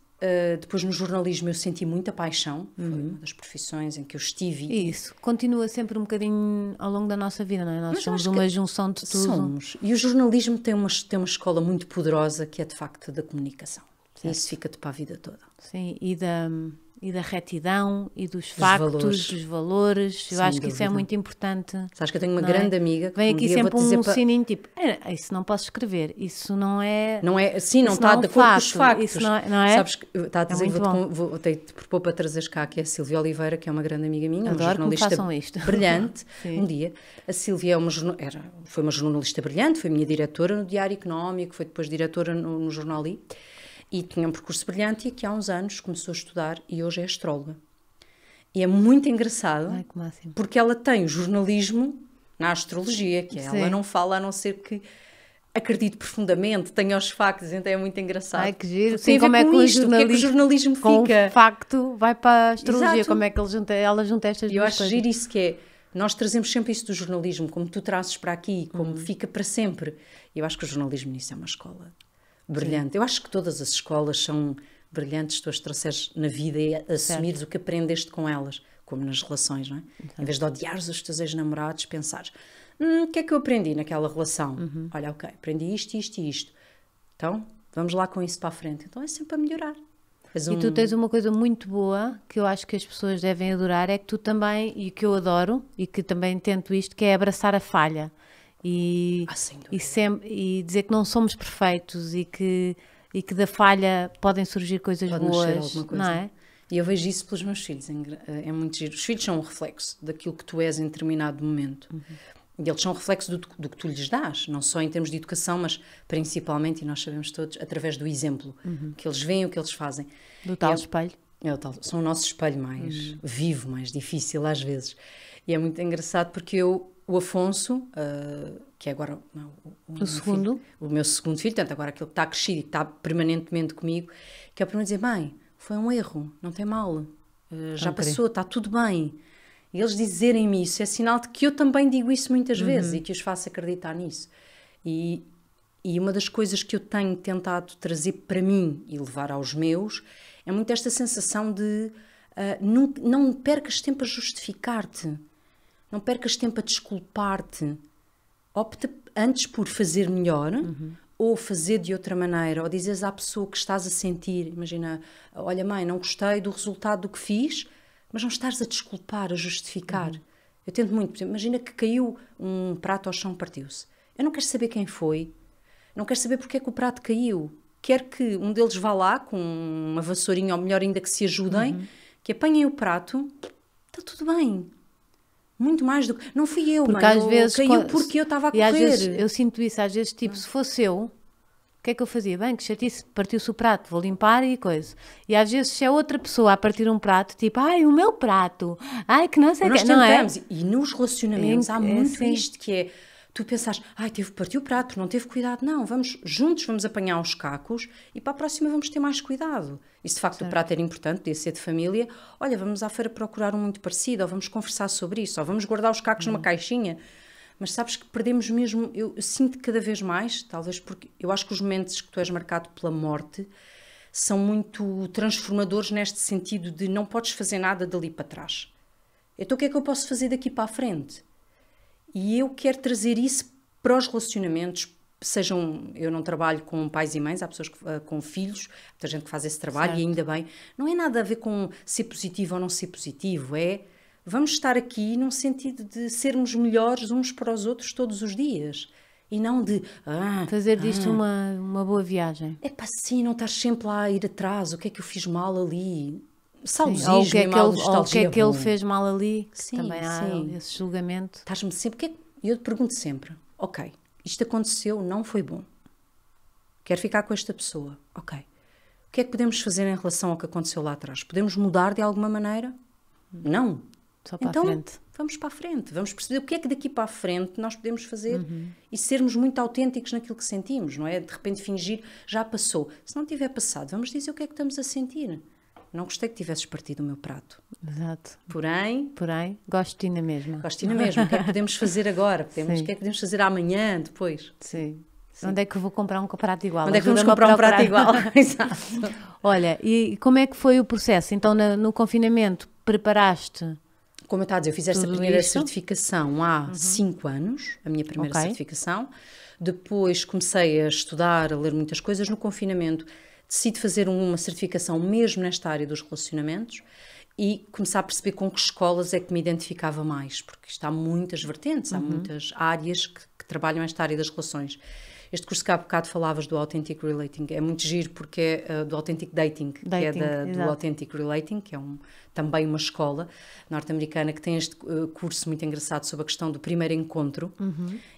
Speaker 2: depois no jornalismo eu senti muita paixão. Foi uma das profissões em que eu estive.
Speaker 1: E isso continua sempre um bocadinho ao longo da nossa vida, não é? Nós somos uma junção de tudo.
Speaker 2: Somos. E o jornalismo tem uma escola muito poderosa que é de facto da comunicação. Certo. E isso fica-te para a vida toda.
Speaker 1: Sim, e da retidão e dos factos, dos valores. Eu acho que isso é muito importante.
Speaker 2: Sabes que eu tenho uma grande amiga que
Speaker 1: vem aqui sempre um sininho tipo, isso não posso escrever, isso não é...
Speaker 2: Sim, não está de acordo com os factos.
Speaker 1: Isso não é?
Speaker 2: Sabes que está a dizer, vou ter-te propor para trazeres cá, que é a Sílvia Oliveira, que é uma grande amiga minha,
Speaker 1: uma jornalista brilhante.
Speaker 2: Um dia, a Sílvia foi uma jornalista brilhante, foi minha diretora no Diário Económico, foi depois diretora no Jornal I. E tinha um percurso brilhante e aqui há uns anos começou a estudar e hoje é astróloga. E é muito engraçado porque ela tem o jornalismo na astrologia, que ela não fala a não ser que acredite profundamente, tenha os factos, então é muito engraçado.
Speaker 1: Ai, que giro.
Speaker 2: Tem
Speaker 1: como é que o
Speaker 2: jornalismo
Speaker 1: com
Speaker 2: fica.
Speaker 1: O facto vai para a astrologia,
Speaker 2: Exato.
Speaker 1: Como é que ela junta estas duas coisas.
Speaker 2: Eu acho giro isso que é, nós trazemos sempre isso do jornalismo, como tu trazes para aqui, como fica para sempre. Eu acho que o jornalismo nisso é uma escola brilhante. Sim. Eu acho que todas as escolas são brilhantes se tu as trouxeres na vida e assumires o que aprendeste com elas, como nas relações, não é? Exato. Em vez de odiares os teus ex-namorados, pensares, o que é que eu aprendi naquela relação? Olha, ok, aprendi isto, isto e isto. Então, vamos lá com isso para a frente. Então é sempre a melhorar.
Speaker 1: E tu tens uma coisa muito boa, que eu acho que as pessoas devem adorar, é que tu também, e que eu adoro, e que também tento isto, que é abraçar a falha. E dizer que não somos perfeitos e que da falha podem surgir coisas boas, não é?
Speaker 2: E eu vejo isso pelos meus filhos, é muito giro. Os filhos são um reflexo daquilo que tu és em determinado momento. E eles são um reflexo do que tu lhes dás, não só em termos de educação, mas principalmente, e nós sabemos todos, através do exemplo, que eles veem, o que eles fazem.
Speaker 1: Do tal espelho.
Speaker 2: São o nosso espelho mais vivo, mais difícil às vezes. E é muito engraçado porque o Afonso, que é agora o meu segundo filho, portanto agora aquele que está crescido e que está permanentemente comigo, que é para me dizer, mãe, foi um erro, não tem mal, já passou, está tudo bem. E eles dizerem-me isso é sinal de que eu também digo isso muitas vezes e que os faço acreditar nisso. E uma das coisas que eu tenho tentado trazer para mim e levar aos meus é muito esta sensação de não percas tempo a justificar-te. Não percas tempo a desculpar-te. Opta antes por fazer melhor ou fazer de outra maneira. Ou dizes à pessoa que estás a sentir, imagina, olha mãe, não gostei do resultado do que fiz, mas não estás a desculpar, a justificar. Eu tento muito, por exemplo, imagina que caiu um prato ao chão e partiu-se. Eu não quero saber quem foi, não quero saber porque é que o prato caiu. Quero que um deles vá lá com uma vassourinha, ou melhor ainda que se ajudem, que apanhem o prato, está tudo bem. Muito mais do que... Não fui eu,
Speaker 1: porque
Speaker 2: mãe.
Speaker 1: Às vezes,
Speaker 2: caiu porque eu estava a correr.
Speaker 1: Às vezes, eu sinto isso, às vezes, tipo, se fosse eu, o que é que eu fazia? Bem, que chatice, partiu-se o prato, vou limpar e coisa. E às vezes, se é outra pessoa a partir um prato, tipo, ai, o meu prato, ai, que não sei o que...
Speaker 2: Não é?
Speaker 1: E
Speaker 2: nos relacionamentos há muito isto que é... Tu pensas, partiu o prato, não teve cuidado. Não, vamos apanhar os cacos e para a próxima vamos ter mais cuidado. E se de facto o prato era importante, podia ser de família, olha, vamos à feira procurar um muito parecido, ou vamos conversar sobre isso, ou vamos guardar os cacos numa caixinha. Mas sabes que perdemos mesmo, eu sinto cada vez mais, talvez porque eu acho que os momentos que tu és marcado pela morte são muito transformadores neste sentido de não podes fazer nada dali para trás. Então o que é que eu posso fazer daqui para a frente? E eu quero trazer isso para os relacionamentos, eu não trabalho com pais e mães, há pessoas com filhos, muita gente que faz esse trabalho, certo. E ainda bem, não é nada a ver com ser positivo ou não ser positivo, vamos estar aqui num sentido de sermos melhores uns para os outros todos os dias. E não de...
Speaker 1: Fazer disto uma boa viagem.
Speaker 2: É pá, sim, não estás sempre lá a ir atrás. O que é que eu fiz mal ali?
Speaker 1: Sim, ou o que é que ele fez mal ali, que
Speaker 2: Sim,
Speaker 1: também há
Speaker 2: sim.
Speaker 1: esse julgamento.
Speaker 2: Estás-me sempre... Eu te pergunto sempre, ok, isto aconteceu, não foi bom. Quero ficar com esta pessoa. Ok. O que é que podemos fazer em relação ao que aconteceu lá atrás? Podemos mudar de alguma maneira? Não.
Speaker 1: Só para
Speaker 2: então,
Speaker 1: a frente.
Speaker 2: vamos para a frente. Vamos perceber o que é que daqui para a frente nós podemos fazer e sermos muito autênticos naquilo que sentimos, não é? De repente fingir, já passou. Se não tiver passado, vamos dizer o que é que estamos a sentir. Não gostei que tivesses partido o meu prato.
Speaker 1: Exato.
Speaker 2: Porém,
Speaker 1: gosto de ti na mesma.
Speaker 2: gosto de ti na mesma. O que é que podemos fazer agora? O que é que podemos fazer amanhã, depois?
Speaker 1: Sim. Onde é que eu vou comprar um prato igual?
Speaker 2: Onde é que vamos comprar um prato igual? Exato.
Speaker 1: Olha, e como é que foi o processo? Então, no confinamento, preparaste?
Speaker 2: Como eu estava a dizer, eu fiz esta primeira certificação há 5 anos, a minha primeira certificação. Depois comecei a estudar, a ler muitas coisas. No confinamento decidi fazer uma certificação mesmo nesta área dos relacionamentos e começar a perceber com que escolas é que me identificava mais, porque há muitas vertentes, há muitas áreas que trabalham esta área das relações. Este curso que há bocado falavas do Authentic Relating é muito giro porque é do Authentic Dating, que é do Authentic Relating, que é também uma escola norte-americana que tem este curso muito engraçado sobre a questão do primeiro encontro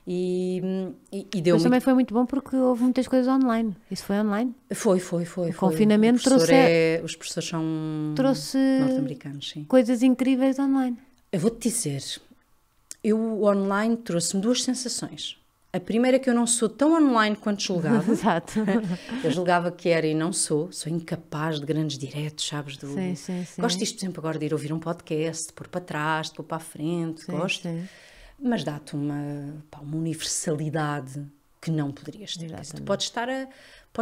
Speaker 2: e deu
Speaker 1: Mas também foi muito bom porque houve muitas coisas online. Isso foi online?
Speaker 2: Foi.
Speaker 1: O confinamento trouxe...
Speaker 2: Os professores são norte-americanos, sim.
Speaker 1: Coisas incríveis online.
Speaker 2: Eu vou-te dizer, o online trouxe-me 2 sensações. A primeira é que eu não sou tão online quanto julgava.
Speaker 1: Exato.
Speaker 2: Eu julgava que era e não sou. Sou incapaz de grandes diretos, sabes?
Speaker 1: Sim.
Speaker 2: Gosto disto, por exemplo, agora de ir ouvir um podcast, de pôr para trás, de pôr para a frente. Gosto. Sim. Mas dá-te uma universalidade que não poderias ter. Tu podes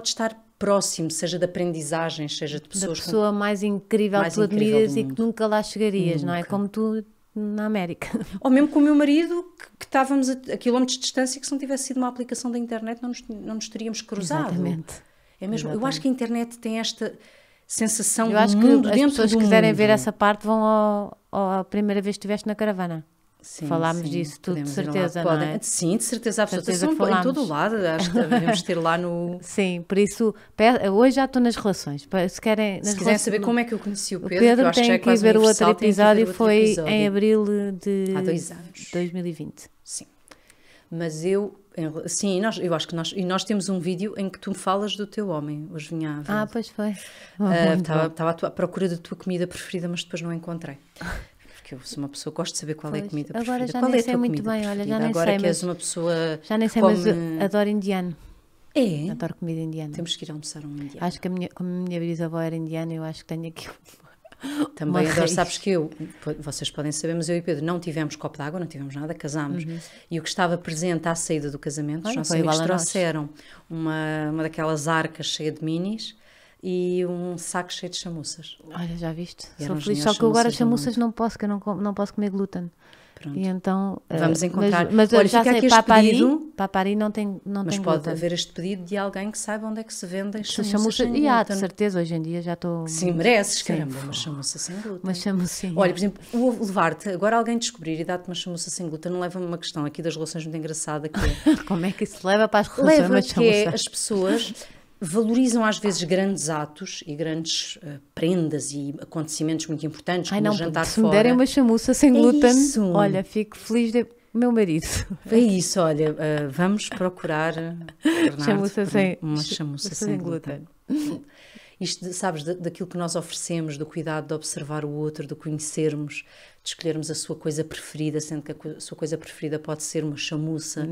Speaker 2: estar próximo, seja de aprendizagens, seja de pessoas...
Speaker 1: Da pessoa mais incrível que tu admiras e que nunca lá chegarias, não é? Como tu... na América.
Speaker 2: Ou mesmo com o meu marido, que estávamos a quilómetros de distância, que se não tivesse sido uma aplicação da internet não nos teríamos cruzado.
Speaker 1: Exatamente.
Speaker 2: É mesmo. Eu acho que a internet tem esta sensação
Speaker 1: do mundo dentro do mundo. Eu acho que as pessoas que quiserem ver essa parte vão à primeira vez que estiveste na caravana.
Speaker 2: Sim,
Speaker 1: falámos disso, tudo de certeza, não é?
Speaker 2: Sim, de certeza absoluta. Em todo o lado, acho que devemos ter lá no...
Speaker 1: Sim, por isso, hoje já estou nas relações. Se quiserem
Speaker 2: saber como é que eu conheci o Pedro,
Speaker 1: Pedro
Speaker 2: que
Speaker 1: tem que ver o outro episódio, foi em abril de...
Speaker 2: Há 2 anos.
Speaker 1: 2020.
Speaker 2: Sim. Mas eu acho que nós temos um vídeo em que tu me falas do teu homem, hoje vinha a ver.
Speaker 1: Pois foi.
Speaker 2: Estava à procura da tua comida preferida, mas depois não encontrei. Porque eu sou uma pessoa que gosta de saber qual é a comida preferida.
Speaker 1: Agora já nem sei muito bem, olha, já nem sei.
Speaker 2: Agora que és uma pessoa...
Speaker 1: Já nem sei, mas adoro indiano.
Speaker 2: É?
Speaker 1: Adoro comida indiana.
Speaker 2: Temos que ir almoçar um indiano.
Speaker 1: Acho que como a minha bisavó era indiana, eu acho que tenho aqui
Speaker 2: também adoro, sabes que vocês podem saber, mas eu e Pedro não tivemos copo de água, não tivemos nada, casámos. E o que estava presente à saída do casamento, os nossos amigos trouxeram uma daquelas arcas cheia de minis e um saco cheio de chamuças.
Speaker 1: Olha, já viste? Sou feliz, só que agora chamuças não posso, que eu não posso comer glúten.
Speaker 2: Pronto.
Speaker 1: E então,
Speaker 2: vamos encontrar.
Speaker 1: Mas olha, já sei, papari não tem
Speaker 2: mas
Speaker 1: glúten.
Speaker 2: pode haver este pedido de alguém que saiba onde é que se vendem chamuças sem glúten.
Speaker 1: E há, de certeza, hoje em dia já estou...
Speaker 2: Sim, mereces, caramba, uma chamuça sem glúten.
Speaker 1: Uma chamuça, sim.
Speaker 2: Olha, por exemplo, levar-te, agora alguém descobrir e dar-te uma chamuça sem glúten, não leva-me uma questão aqui das relações muito engraçada que é...
Speaker 1: Como é que isso leva para as relações?
Speaker 2: Leva que é as pessoas... valorizam às vezes grandes atos e grandes prendas e acontecimentos muito importantes, como o jantar
Speaker 1: se
Speaker 2: fora.
Speaker 1: Me derem uma chamuça sem glúten, olha, fico feliz de meu marido.
Speaker 2: É isso, olha, vamos procurar uma chamuça sem glúten. Isto, sabes, daquilo que nós oferecemos, do cuidado de observar o outro, de conhecermos, de escolhermos a sua coisa preferida, sendo que a sua coisa preferida pode ser uma chamuça,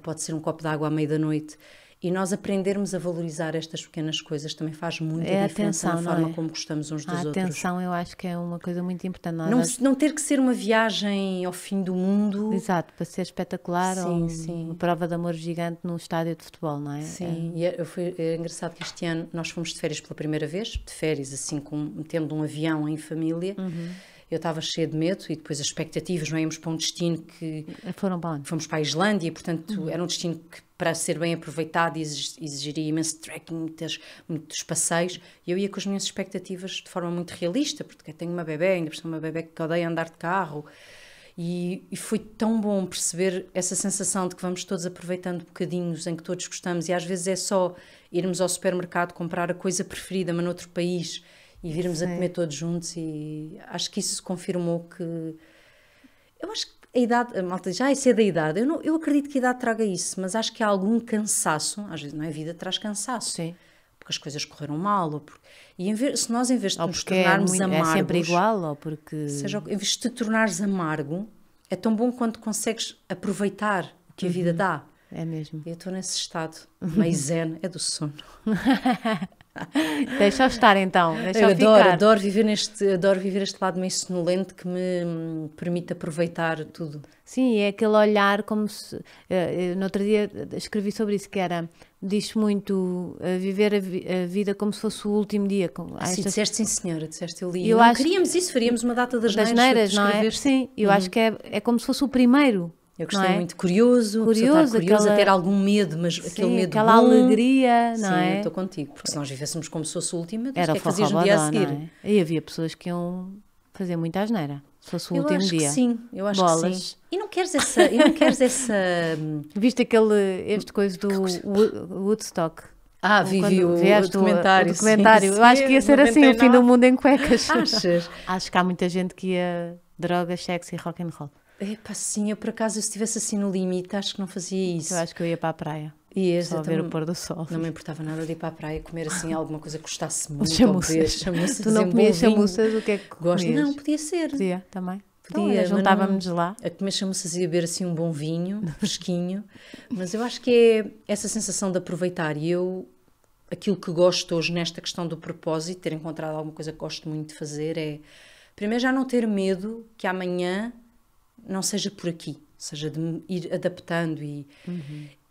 Speaker 2: pode ser um copo de água à meia da noite. E nós aprendermos a valorizar estas pequenas coisas também faz muita diferença na forma como gostamos uns dos outros.
Speaker 1: A atenção eu acho que é uma coisa muito importante.
Speaker 2: Não ter que ser uma viagem ao fim do mundo.
Speaker 1: Exato, para ser espetacular, sim. Uma prova de amor gigante num estádio de futebol, não é?
Speaker 2: Sim, e é engraçado que este ano nós fomos de férias pela primeira vez, de férias assim, tendo um avião em família. Eu estava cheia de medo e depois as expectativas, não íamos para um destino que...
Speaker 1: Foram para onde?
Speaker 2: Fomos para a Islândia e, portanto, era um destino que, para ser bem aproveitado, exigiria imenso trekking, muitos passeios. E eu ia com as minhas expectativas de forma muito realista, porque eu tenho uma bebé, ainda por cima uma bebé que odeia andar de carro. E foi tão bom perceber essa sensação de que vamos todos aproveitando bocadinhos em que todos gostamos, e às vezes é só irmos ao supermercado comprar a coisa preferida, mas noutro país, e virmos a comer todos juntos. E acho que isso confirmou que... Eu acho que a idade, a malta diz, isso é da idade. Eu acredito que a idade traga isso, mas acho que há algum cansaço, às vezes, não é? A vida traz cansaço.
Speaker 1: Sim.
Speaker 2: Porque as coisas correram mal, se nós, em vez de
Speaker 1: Ou
Speaker 2: nos
Speaker 1: porque
Speaker 2: tornarmos amargos...
Speaker 1: É sempre igual, ou porque...
Speaker 2: em vez de te tornares amargo, é tão bom quando consegues aproveitar o que a vida dá.
Speaker 1: É mesmo.
Speaker 2: Eu estou nesse estado, meio zen, é do sono.
Speaker 1: Deixa eu estar então, deixa eu
Speaker 2: adoro viver este lado meio sonolento que me permite aproveitar tudo.
Speaker 1: Sim, é aquele olhar como se... no outro dia escrevi sobre isso, que era... Diz muito viver a vida como se fosse o último dia.
Speaker 2: Disseste sim, senhora, disseste eu li. Queríamos isso, faríamos uma data das
Speaker 1: neiras, não é? Sim, eu acho que é como se fosse o primeiro.
Speaker 2: Eu gostei muito, curioso, a ter algum medo, mas aquele medo
Speaker 1: aquela
Speaker 2: bom.
Speaker 1: Alegria, não é?
Speaker 2: Sim, eu estou contigo, porque se nós vivêssemos como se fosse o último,
Speaker 1: era
Speaker 2: o que é que fazias no dia a seguir?
Speaker 1: Não é? E havia pessoas que iam fazer muita asneira, se fosse o último dia.
Speaker 2: Eu acho que sim. E não queres essa...
Speaker 1: Viste este coisa do Woodstock?
Speaker 2: Vi o documentário.
Speaker 1: Sim, eu acho que ia ser assim, o fim do mundo em cuecas.
Speaker 2: Achas?
Speaker 1: Acho que há muita gente que ia drogas, sexo e rock and roll.
Speaker 2: Sim, eu por acaso, se estivesse assim no limite, acho que não fazia isso.
Speaker 1: Eu acho que eu ia para a praia. Só ver o pôr do sol.
Speaker 2: Não me importava nada de ir para a praia comer assim alguma coisa que gostasse muito.
Speaker 1: Chamuças. Tu não comias chamuças, o que é que
Speaker 2: gosto? Não, podia ser.
Speaker 1: Podia, também. Podia, então, juntávamos lá.
Speaker 2: A comer chamuças e a beber assim um bom vinho, fresquinho. Mas eu acho que é essa sensação de aproveitar. E aquilo que gosto hoje nesta questão do propósito, ter encontrado alguma coisa que gosto muito de fazer, é primeiro já não ter medo que amanhã não seja por aqui, seja de me ir adaptando e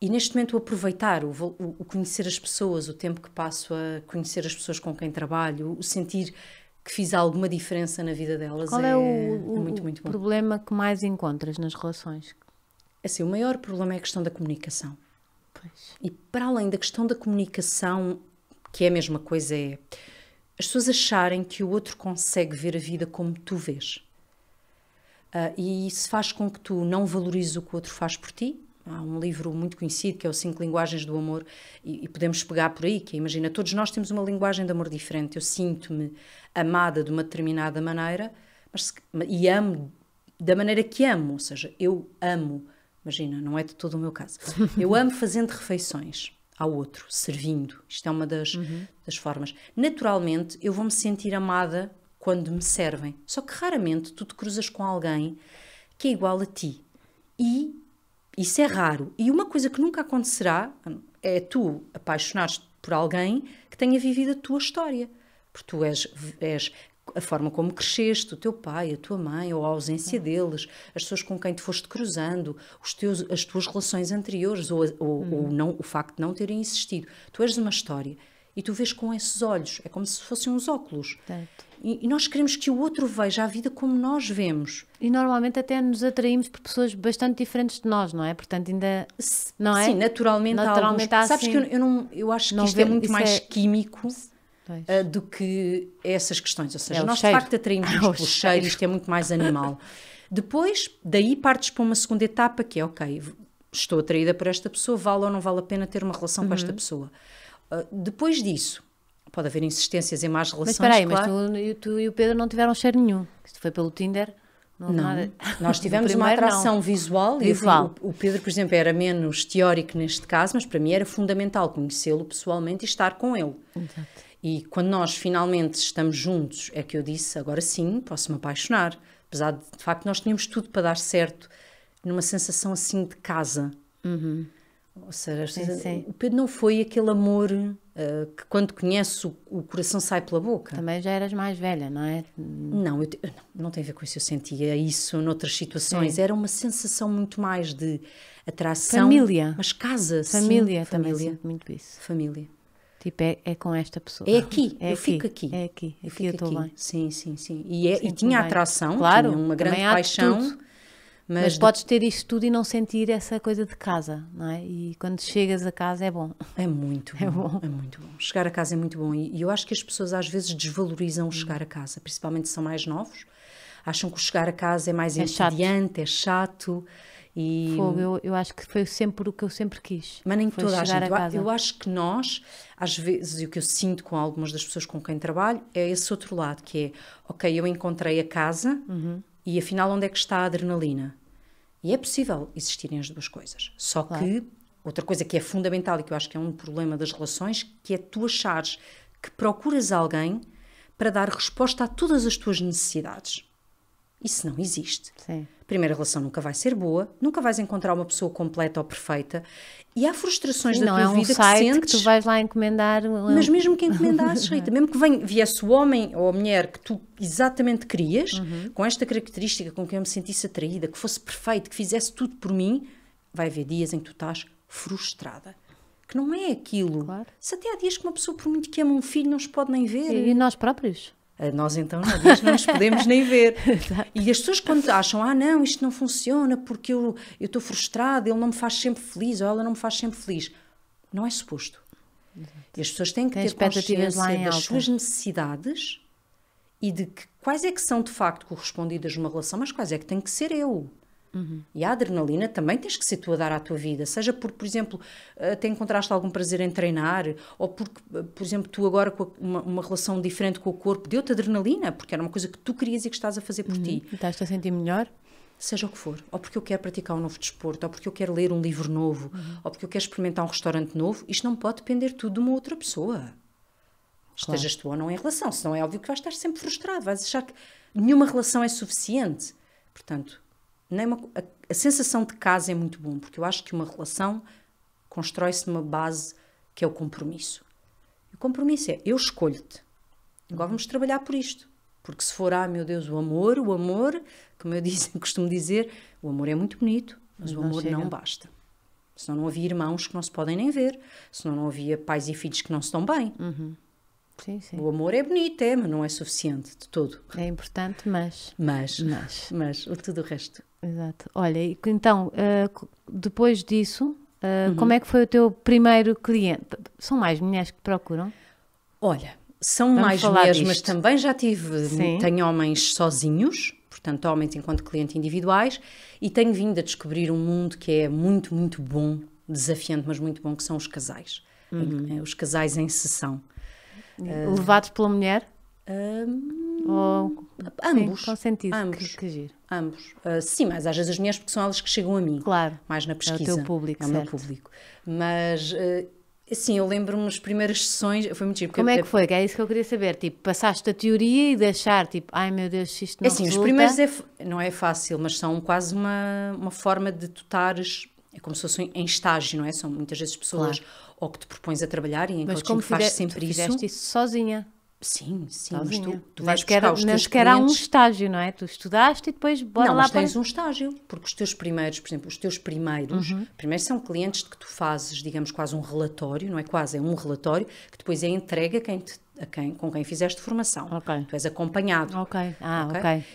Speaker 2: neste momento aproveitar, o conhecer as pessoas, o tempo que passo a conhecer as pessoas com quem trabalho, o sentir que fiz alguma diferença na vida delas.
Speaker 1: Qual é
Speaker 2: muito, muito bom.
Speaker 1: Problema que mais encontras nas relações?
Speaker 2: Assim, o maior problema é a questão da comunicação.
Speaker 1: Pois.
Speaker 2: E para além da questão da comunicação, que é a mesma coisa, é as pessoas acharem que o outro consegue ver a vida como tu vês. E isso faz com que tu não valorizes o que o outro faz por ti. Há um livro muito conhecido que é o 5 Linguagens do Amor e podemos pegar por aí, que imagina, todos nós temos uma linguagem de amor diferente. Eu sinto-me amada de uma determinada maneira e amo da maneira que amo, ou seja, eu amo, imagina, não é de todo o meu caso, eu amo fazendo refeições ao outro, servindo. Isto é uma das formas. Naturalmente, eu vou-me sentir amada quando me servem. Só que raramente tu te cruzas com alguém que é igual a ti. E isso é raro. E uma coisa que nunca acontecerá é tu apaixonares-te por alguém que tenha vivido a tua história. Porque tu és a forma como cresceste, o teu pai, a tua mãe, ou a ausência deles, as pessoas com quem te foste cruzando, as tuas relações anteriores, ou não, o facto de não terem existido. Tu és uma história. E tu vês com esses olhos. É como se fossem uns óculos.
Speaker 1: Certo.
Speaker 2: E nós queremos que o outro veja a vida como nós vemos.
Speaker 1: E normalmente até nos atraímos por pessoas bastante diferentes de nós, não é? Portanto, ainda... Não é?
Speaker 2: Sim, naturalmente há alguns... Sabes que eu acho que isto é muito mais químico do que essas questões. Ou seja, nós de facto atraímos-nos pelo cheiro, isto é muito mais animal. Depois, daí partes para uma segunda etapa que é, ok, estou atraída por esta pessoa, vale ou não vale a pena ter uma relação com esta pessoa. Depois disso, pode haver insistências em más relações,
Speaker 1: mas espera aí,
Speaker 2: claro.
Speaker 1: Mas tu e o Pedro não tiveram cheiro nenhum. Isto foi pelo Tinder?
Speaker 2: Não, nós tivemos uma atração visual. O Pedro, por exemplo, era menos teórico neste caso, mas para mim era fundamental conhecê-lo pessoalmente e estar com ele.
Speaker 1: Exato.
Speaker 2: E quando nós finalmente estamos juntos, é que eu disse, agora sim, posso-me apaixonar. Apesar de facto, nós tínhamos tudo para dar certo numa sensação assim de casa. Ou seja, sim. O Pedro não foi aquele amor que quando conhece o coração sai pela boca.
Speaker 1: Também já eras mais velha, não é?
Speaker 2: Não tem a ver com isso. Eu sentia isso noutras situações. Sim. Era uma sensação muito mais de atração.
Speaker 1: Família.
Speaker 2: Mas casa.
Speaker 1: Família,
Speaker 2: sim,
Speaker 1: também sinto muito isso.
Speaker 2: Família.
Speaker 1: Tipo, é com esta pessoa.
Speaker 2: É aqui, eu fico aqui.
Speaker 1: É aqui, aqui eu estou bem.
Speaker 2: Sim. E tinha atração,
Speaker 1: claro,
Speaker 2: tinha uma grande paixão.
Speaker 1: Tudo. Mas podes ter isto tudo e não sentir essa coisa de casa, não é? E quando chegas a casa é bom.
Speaker 2: É muito bom. É muito bom. Chegar a casa é muito bom. E eu acho que as pessoas às vezes desvalorizam chegar a casa, principalmente se são mais novos. acham que o chegar a casa é mais
Speaker 1: chato.
Speaker 2: entediante, é chato. E...
Speaker 1: Fogo, eu acho que foi sempre o que eu sempre quis.
Speaker 2: Mas nem
Speaker 1: foi
Speaker 2: toda a
Speaker 1: chegar
Speaker 2: gente.
Speaker 1: a casa.
Speaker 2: Eu acho que nós, às vezes, e o que eu sinto com algumas das pessoas com quem trabalho, é esse outro lado, que é, ok, eu encontrei a casa e afinal onde é que está a adrenalina? E é possível existirem as duas coisas. Só que outra coisa que é fundamental e que eu acho que é um problema das relações, que é tu achares que procuras alguém para dar resposta a todas as tuas necessidades. Isso não existe.
Speaker 1: Sim.
Speaker 2: A primeira relação nunca vai ser boa, nunca vais encontrar uma pessoa completa ou perfeita e há frustrações da tua vida que sentes.
Speaker 1: Que tu vais lá encomendar.
Speaker 2: Mas mesmo que encomendasses, Rita, mesmo que viesse o homem ou a mulher que tu exatamente querias, com esta característica com quem eu me sentisse atraída, que fosse perfeito, que fizesse tudo por mim, vai haver dias em que tu estás frustrada. Que não é aquilo.
Speaker 1: Claro.
Speaker 2: Se até há dias que uma pessoa, por muito que ama um filho, não se pode nem ver.
Speaker 1: E nós próprios?
Speaker 2: Nós então há dias não nos podemos nem ver. E as pessoas quando acham, não, isto não funciona porque eu estou frustrada, ele não me faz sempre feliz ou ela não me faz sempre feliz. Não é suposto. E as pessoas têm que ter consciência das suas necessidades e de que, quais é que são de facto correspondidas numa relação, mas quais é que tem que ser eu. E a adrenalina também tens que ser tu a dar à tua vida, seja porque, por exemplo, até encontraste algum prazer em treinar, ou porque, por exemplo, tu agora com uma relação diferente com o corpo deu-te adrenalina, porque era uma coisa que tu querias e que estás a fazer por ti.
Speaker 1: E estás-te a sentir melhor?
Speaker 2: Seja o que for, ou porque eu quero praticar um novo desporto, ou porque eu quero ler um livro novo, ou porque eu quero experimentar um restaurante novo, isto não pode depender tudo de uma outra pessoa. Estejas tu ou não em relação, senão é óbvio que vais estar sempre frustrado, vais achar que nenhuma relação é suficiente. Portanto, a sensação de casa é muito bom, porque eu acho que uma relação constrói-se numa base que é o compromisso. O compromisso é, eu escolho-te. Agora vamos trabalhar por isto. Porque se for, meu Deus, o amor, como eu costumo dizer, o amor é muito bonito, mas o amor não basta. Senão não havia irmãos que não se podem nem ver, senão não havia pais e filhos que não se dão bem.
Speaker 1: Sim, sim.
Speaker 2: O amor é bonito, mas não é suficiente de todo.
Speaker 1: É importante, mas
Speaker 2: tudo o resto.
Speaker 1: Exato. Olha, então, depois disso, como é que foi o teu primeiro cliente? São mais mulheres que te procuram?
Speaker 2: Olha, são mais mulheres, mas também já tenho homens sozinhos, portanto, homens enquanto clientes individuais, e tenho vindo a descobrir um mundo que é muito, muito bom, desafiante, mas muito bom, que são os casais. Os casais em sessão.
Speaker 1: Levados pela mulher? Ou...
Speaker 2: Ambos.
Speaker 1: Sim, com sentido.
Speaker 2: Ambos.
Speaker 1: Que giro.
Speaker 2: Ambos. Sim, mas às vezes as mulheres, porque são elas que chegam a mim.
Speaker 1: Claro.
Speaker 2: Mais na pesquisa.
Speaker 1: É o teu público,
Speaker 2: o meu público. Mas, assim, eu lembro-me as primeiras sessões, foi muito giro.
Speaker 1: Como é que foi? É isso que eu queria saber. Tipo, passaste a teoria e deixar, tipo, ai meu Deus, se isto não resulta...
Speaker 2: Os primeiros não é fácil, mas são quase uma forma de tu estares... É como se fosse em estágio, não é? São muitas vezes pessoas ou que te propões a trabalhar e em coaching fazes sempre isso.
Speaker 1: Mas como fizeste isso sozinha?
Speaker 2: Sim, mas tu
Speaker 1: Nem
Speaker 2: vais buscar os teus
Speaker 1: sequer há um
Speaker 2: clientes...
Speaker 1: estágio, não é? Tu estudaste e depois bora lá
Speaker 2: mas tens um estágio, porque os teus primeiros, por exemplo, primeiros são clientes de que tu fazes, digamos, quase um relatório, não é quase, é um relatório, que depois é entregue com quem fizeste formação. Tu és acompanhado.
Speaker 1: Ok.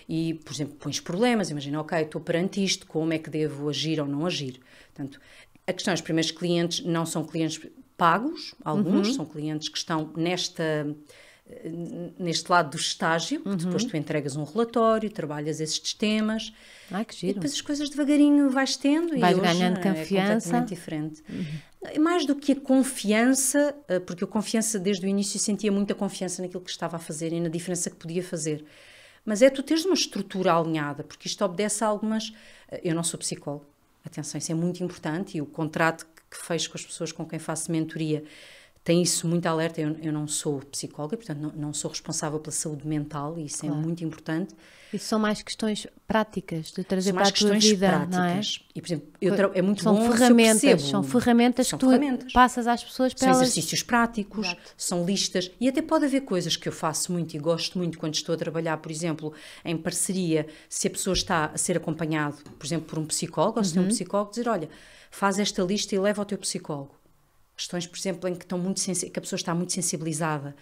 Speaker 2: E, por exemplo, pões problemas, imagina, estou perante isto, como é que devo agir ou não agir? Portanto, a questão, os primeiros clientes não são clientes pagos, alguns são clientes que estão neste lado do estágio, porque depois tu entregas um relatório, trabalhas esses temas.
Speaker 1: Ai, que giro.
Speaker 2: E depois as coisas devagarinho vais tendo.
Speaker 1: Vais
Speaker 2: e hoje
Speaker 1: ganhando confiança.
Speaker 2: É completamente diferente. Mais do que a confiança, porque a confiança desde o início sentia muita confiança naquilo que estava a fazer e na diferença que podia fazer. Mas é tu teres uma estrutura alinhada, porque isto obedece a algumas... Eu não sou psicóloga, atenção, isso é muito importante, e o contrato que fecho com as pessoas com quem faço mentoria tem isso muito alerta. Eu não sou psicóloga, portanto não sou responsável pela saúde mental, e isso é muito importante.
Speaker 1: Isso são mais questões práticas de trazer para a tua vida,
Speaker 2: práticas.
Speaker 1: Não é?
Speaker 2: E, por exemplo, é muito
Speaker 1: são
Speaker 2: bom
Speaker 1: ferramentas, são ferramentas que tu passas às pessoas para
Speaker 2: elas...
Speaker 1: São
Speaker 2: exercícios práticos, são listas, e até pode haver coisas que eu faço muito e gosto muito quando estou a trabalhar, por exemplo, em parceria, se a pessoa está a ser acompanhada, por exemplo, por um psicólogo, ou se tem um psicólogo, dizer, olha, faz esta lista e leva ao teu psicólogo. Questões, por exemplo, em que, que a pessoa está muito sensibilizada,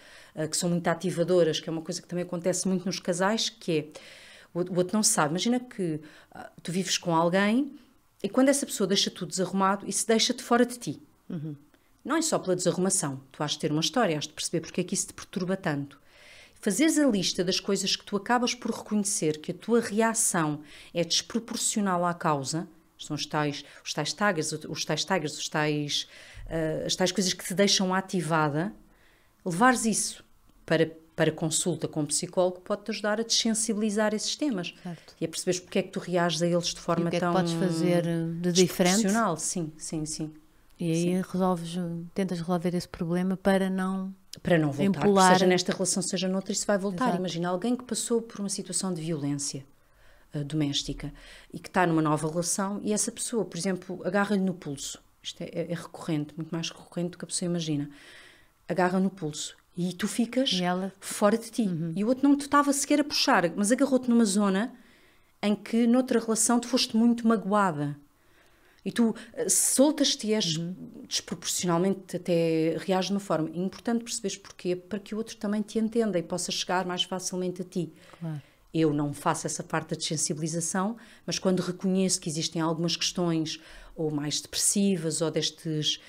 Speaker 2: que são muito ativadoras, que é uma coisa que também acontece muito nos casais, que é, o outro não sabe. Imagina que tu vives com alguém e quando essa pessoa deixa tudo desarrumado, isso deixa-te fora de ti. Não é só pela desarrumação. Tu has de ter uma história, has de perceber porque é que isso te perturba tanto. fazeres a lista das coisas que tu acabas por reconhecer que a tua reação é desproporcional à causa, são os tais triggers, as tais coisas que te deixam ativada, levares isso para consulta com um psicólogo pode-te ajudar a dessensibilizar esses temas.
Speaker 1: Certo.
Speaker 2: E a perceberes porque é que tu reages a eles de forma
Speaker 1: que é que
Speaker 2: tão
Speaker 1: podes fazer de diferente.
Speaker 2: Sim.
Speaker 1: E aí tentas resolver esse problema para não
Speaker 2: voltar,
Speaker 1: empolar.
Speaker 2: seja nesta relação, seja noutra, isso vai voltar.
Speaker 1: Exato.
Speaker 2: Imagina alguém que passou por uma situação de violência doméstica e que está numa nova relação e essa pessoa, por exemplo, agarra-lhe no pulso. Isto é recorrente, muito mais recorrente do que a pessoa imagina. Agarra no pulso e tu ficas fora de ti. E o outro não te estava sequer a puxar, mas agarrou-te numa zona em que noutra relação tu foste muito magoada. E tu soltas-te e és desproporcionalmente, até reages de uma forma. É importante perceberes porquê, para que o outro também te entenda e possa chegar mais facilmente a ti.
Speaker 1: Claro.
Speaker 2: Eu não faço essa parte da desensibilização, mas quando reconheço que existem algumas questões ou mais depressivas ou destas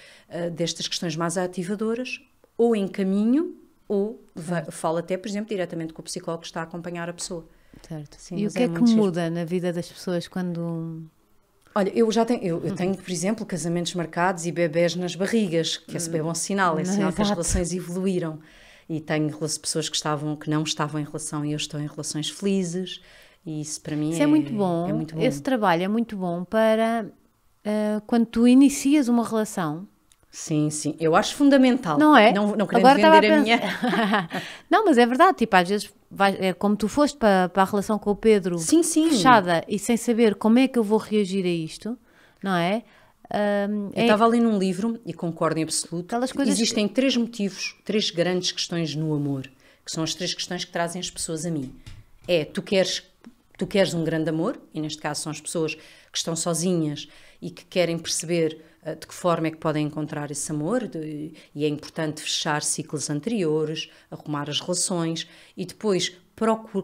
Speaker 2: questões mais ativadoras, ou encaminho ou falo até, por exemplo, diretamente com o psicólogo que está a acompanhar a pessoa.
Speaker 1: Certo.
Speaker 2: Sim,
Speaker 1: e o
Speaker 2: mas
Speaker 1: que é que
Speaker 2: muito
Speaker 1: muda na vida das pessoas quando...
Speaker 2: Olha, eu tenho, por exemplo, casamentos marcados e bebés nas barrigas, que esse é bom sinal, é sinal que as relações evoluíram. E tenho pessoas que não estavam em relação e eu estou em relações felizes, e isso para mim
Speaker 1: isso é muito bom.
Speaker 2: É muito bom.
Speaker 1: Esse trabalho é muito bom para quando tu inicias uma relação.
Speaker 2: Sim, eu acho fundamental.
Speaker 1: Não é?
Speaker 2: Não querendo vender a minha...
Speaker 1: Não, mas é verdade, tipo, às vezes como tu foste para a relação com o Pedro
Speaker 2: sim.
Speaker 1: fechada e sem saber como é que eu vou reagir a isto, não é?
Speaker 2: Eu estava ali num livro e concordo em absoluto. Existem 3 motivos, 3 grandes questões no amor, que são as 3 questões que trazem as pessoas a mim. Tu queres um grande amor, e neste caso são as pessoas que estão sozinhas e que querem perceber de que forma é que podem encontrar esse amor, e é importante fechar ciclos anteriores, arrumar as relações e depois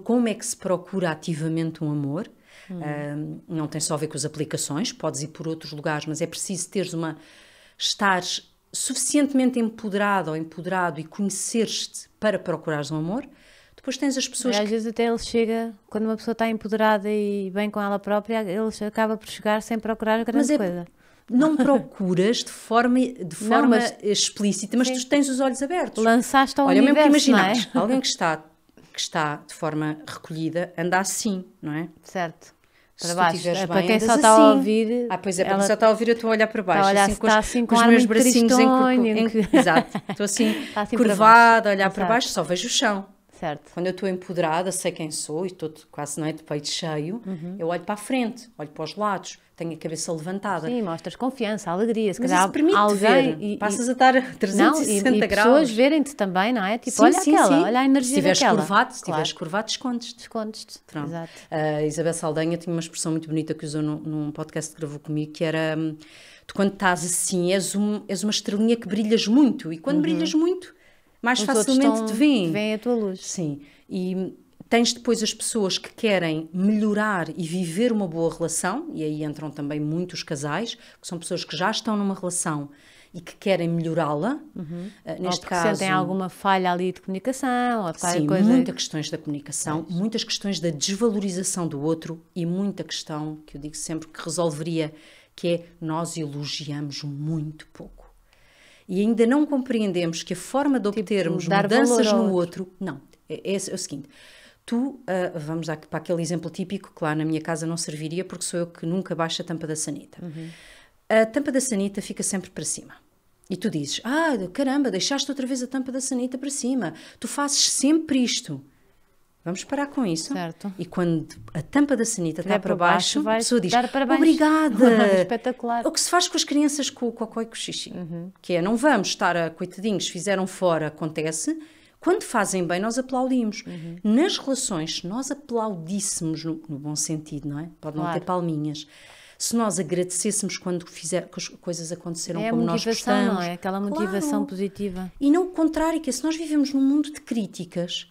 Speaker 2: como é que se procura ativamente um amor. Não tem só a ver com as aplicações, podes ir por outros lugares, mas é preciso estares suficientemente empoderado ou empoderado e conheceres-te para procurares um amor. Depois tens as pessoas
Speaker 1: às vezes até ele chega, quando uma pessoa está empoderada e bem com ela própria, ele acaba por chegar sem procurar grande coisa.
Speaker 2: Não procuras de forma explícita, mas tu tens os olhos abertos.
Speaker 1: Lançaste ao
Speaker 2: universo,
Speaker 1: mesmo que
Speaker 2: imaginares,
Speaker 1: não é?
Speaker 2: Alguém que está de forma recolhida, anda assim, não é?
Speaker 1: Certo.
Speaker 2: Para baixo.
Speaker 1: Para quem só está a ouvir...
Speaker 2: Pois é, para quem só está a ouvir, eu estou a olhar para baixo.
Speaker 1: Está assim
Speaker 2: com os meus bracinhos
Speaker 1: Exato.
Speaker 2: Estou assim, curvada, a olhar para baixo, só vejo o chão.
Speaker 1: Certo.
Speaker 2: Quando eu estou empoderada, sei quem sou e estou quase de peito cheio, eu olho para a frente, olho para os lados, tenho a cabeça levantada.
Speaker 1: Sim, mostras confiança, alegria. Se
Speaker 2: mas
Speaker 1: calhar
Speaker 2: isso permite ver. Passas a estar a 360 graus.
Speaker 1: E pessoas verem-te também, não é? Tipo, olha a energia daquela.
Speaker 2: Se estiveres curvado, escondes-te.
Speaker 1: Escondes-te, exato.
Speaker 2: A Isabel Saldanha tinha uma expressão muito bonita que usou num podcast que gravou comigo, que era, tu quando estás assim, és uma estrelinha que brilhas muito, e quando brilhas muito, mais facilmente te veem.
Speaker 1: Vem a tua luz.
Speaker 2: Sim, e tens depois as pessoas que querem melhorar e viver uma boa relação, e aí entram também muitos casais, que são pessoas que já estão numa relação e que querem melhorá-la.
Speaker 1: Neste caso, sentem alguma falha ali de comunicação ou de qualquer coisa.
Speaker 2: Sim, muitas questões da comunicação, muitas questões da desvalorização do outro e muita questão, que eu digo sempre que resolveria, que é nós elogiamos muito pouco. E ainda não compreendemos que a forma de obtermos mudanças no outro... Não, é o seguinte... vamos para aquele exemplo típico que lá na minha casa não serviria porque sou eu que nunca baixo a tampa da sanita. A tampa da sanita fica sempre para cima. E tu dizes, caramba, deixaste outra vez a tampa da sanita para cima. Tu fazes sempre isto. Vamos parar com isso.
Speaker 1: Certo.
Speaker 2: E quando a tampa da sanita está para baixo, a pessoa diz,
Speaker 1: obrigada. Espetacular.
Speaker 2: O que se faz com as crianças com o cocó e com o xixi. Que é, não vamos estar coitadinhos, fizeram fora, acontece... Quando fazem bem, nós aplaudimos. Nas relações, se nós aplaudíssemos no bom sentido, não é? Pode não ter palminhas. Se nós agradecêssemos quando as coisas aconteceram como nós gostamos.
Speaker 1: Não é? Aquela motivação positiva.
Speaker 2: E não o contrário, que é, se nós vivemos num mundo de críticas,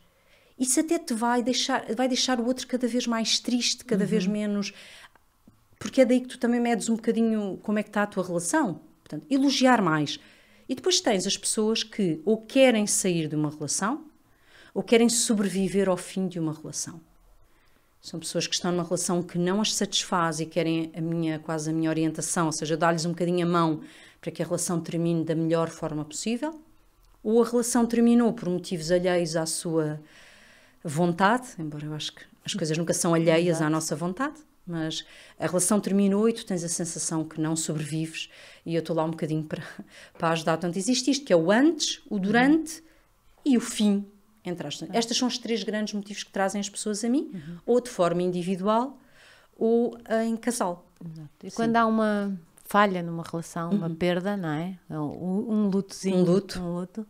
Speaker 2: isso até te vai deixar o outro cada vez mais triste, cada vez menos... Porque é daí que tu também medes um bocadinho como é que está a tua relação. Portanto, elogiar mais. E depois tens as pessoas que ou querem sair de uma relação ou querem sobreviver ao fim de uma relação. São pessoas que estão numa relação que não as satisfaz e querem quase a minha orientação, ou seja, dar-lhes um bocadinho a mão para que a relação termine da melhor forma possível, ou a relação terminou por motivos alheios à sua vontade, embora eu acho que as coisas nunca são alheias à nossa vontade, mas a relação terminou e tu tens a sensação que não sobrevives e eu estou lá um bocadinho para ajudar. Portanto, existe isto que é o antes, o durante e o fim. Estas são os 3 grandes motivos que trazem as pessoas a mim, ou de forma individual ou em casal.
Speaker 1: Exato. E quando há uma falha numa relação, uma perda, não é? Um lutozinho.
Speaker 2: Um luto.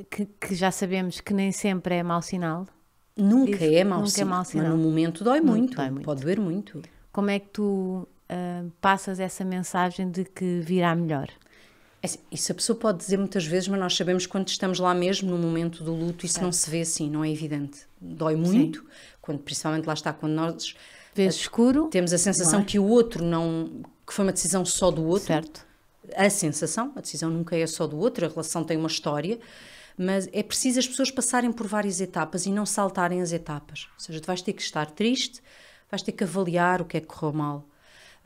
Speaker 1: Que já sabemos que nem sempre é mau sinal.
Speaker 2: Nunca é mau sinal. Mas no momento dói muito, pode doer muito.
Speaker 1: Como é que tu passas essa mensagem de que virá melhor?
Speaker 2: Isso a pessoa pode dizer muitas vezes, mas nós sabemos que quando estamos lá mesmo no momento do luto, isso não se vê assim, não é evidente. Dói muito, principalmente lá está, quando nós
Speaker 1: escuro,
Speaker 2: temos a sensação que o outro que foi uma decisão só do outro.
Speaker 1: Certo.
Speaker 2: A decisão nunca é só do outro, a relação tem uma história, mas é preciso as pessoas passarem por várias etapas e não saltarem as etapas. Ou seja, tu vais ter que estar triste, vais ter que avaliar o que é que correu mal,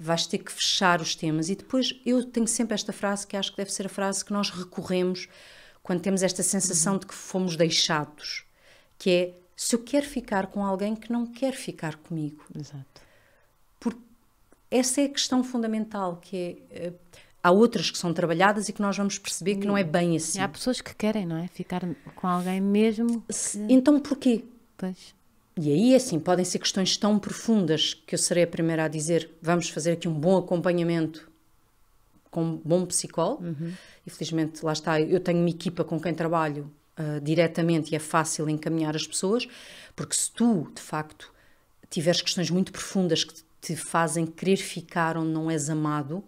Speaker 2: vais ter que fechar os temas e depois eu tenho sempre esta frase que acho que deve ser a frase que nós recorremos quando temos esta sensação de que fomos deixados, que é: se eu quero ficar com alguém que não quer ficar comigo.
Speaker 1: Exato.
Speaker 2: Porque essa é a questão fundamental, que é, há outras que são trabalhadas e que nós vamos perceber que não é bem assim.
Speaker 1: Há pessoas que querem, não é? Ficar com alguém mesmo que...
Speaker 2: Então porquê?
Speaker 1: Pois.
Speaker 2: E aí, assim, podem ser questões tão profundas que eu serei a primeira a dizer: vamos fazer aqui um bom acompanhamento com um bom psicólogo. E felizmente, lá está, eu tenho uma equipa com quem trabalho diretamente e é fácil encaminhar as pessoas, porque se tu, de facto, tiveres questões muito profundas que te fazem querer ficar onde não és amado,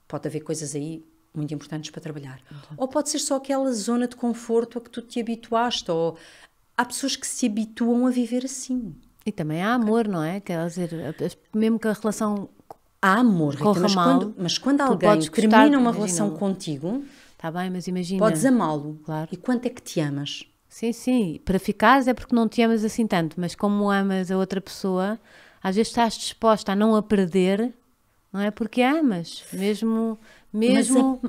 Speaker 2: pode haver coisas aí muito importantes para trabalhar. Ou pode ser só aquela zona de conforto a que tu te habituaste, ou há pessoas que se habituam a viver assim.
Speaker 1: E também há amor, não é? Quer dizer, mesmo que a relação
Speaker 2: há amor, Rita, mas quando alguém termina uma relação contigo,
Speaker 1: está bem, mas imagina,
Speaker 2: podes amá-lo.
Speaker 1: Claro.
Speaker 2: E quanto é que te amas?
Speaker 1: Sim, para ficares é porque não te amas assim tanto, mas como amas a outra pessoa, às vezes estás disposta a não a perder, não é? Porque amas, mesmo...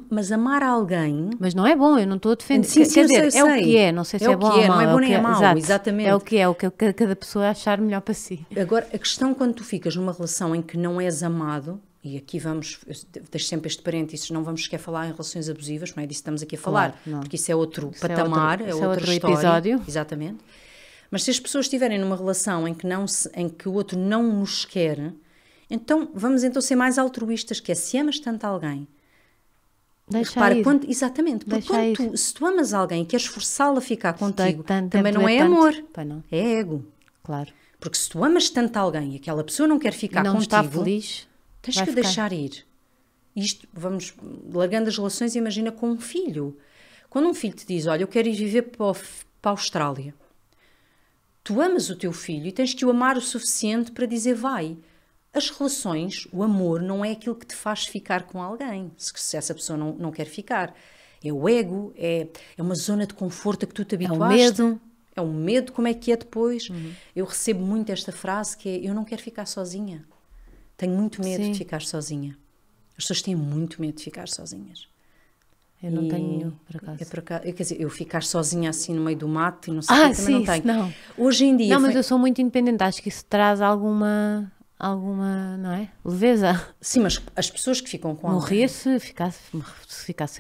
Speaker 2: Mas amar alguém...
Speaker 1: Mas não é bom, eu não estou a defender.
Speaker 2: Sim,
Speaker 1: Quer dizer,
Speaker 2: sei.
Speaker 1: É o que é, não sei se é bom ou mau.
Speaker 2: Não é bom nem é mau, exatamente.
Speaker 1: É o que cada pessoa achar melhor para si.
Speaker 2: Agora, a questão quando tu ficas numa relação em que não és amado, e aqui eu deixo sempre este parênteses, não vamos sequer falar em relações abusivas, não é disso que estamos aqui a falar,
Speaker 1: claro,
Speaker 2: porque isso é outro patamar, é outra história.
Speaker 1: Episódio.
Speaker 2: Exatamente. Mas se as pessoas estiverem numa relação em que o outro não nos quer, então vamos ser mais altruístas, que é: se amas tanto alguém,
Speaker 1: deixa ir.
Speaker 2: Exatamente, porque se tu amas alguém e queres forçá-lo a ficar contigo, também não é
Speaker 1: tanto.
Speaker 2: amor,
Speaker 1: Não.
Speaker 2: é ego.
Speaker 1: Claro.
Speaker 2: Porque se tu amas tanto alguém e aquela pessoa não quer ficar
Speaker 1: não
Speaker 2: contigo,
Speaker 1: está feliz,
Speaker 2: tens que deixar ir. Isto, vamos largando as relações, imagina com um filho. Quando um filho te diz: olha, eu quero ir viver para a Austrália, tu amas o teu filho e tens que o amar o suficiente para dizer: vai. As relações, o amor, não é aquilo que te faz ficar com alguém, se essa pessoa não quer ficar. É o ego, é uma zona de conforto a que tu te habituaste.
Speaker 1: É o medo.
Speaker 2: É um medo, como é que é depois. Eu recebo muito esta frase que é: eu não quero ficar sozinha. Tenho muito medo de ficar sozinha. As pessoas têm muito medo de ficar sozinhas.
Speaker 1: Eu não tenho nenhum, por acaso.
Speaker 2: Quer dizer, eu ficar sozinha assim no meio do mato e não sei o que, também não tenho.
Speaker 1: Não.
Speaker 2: Hoje em dia...
Speaker 1: Não, mas eu sou muito independente. Acho que isso traz alguma, não é? Leveza.
Speaker 2: Sim, mas as pessoas que ficam com
Speaker 1: Morria se ficasse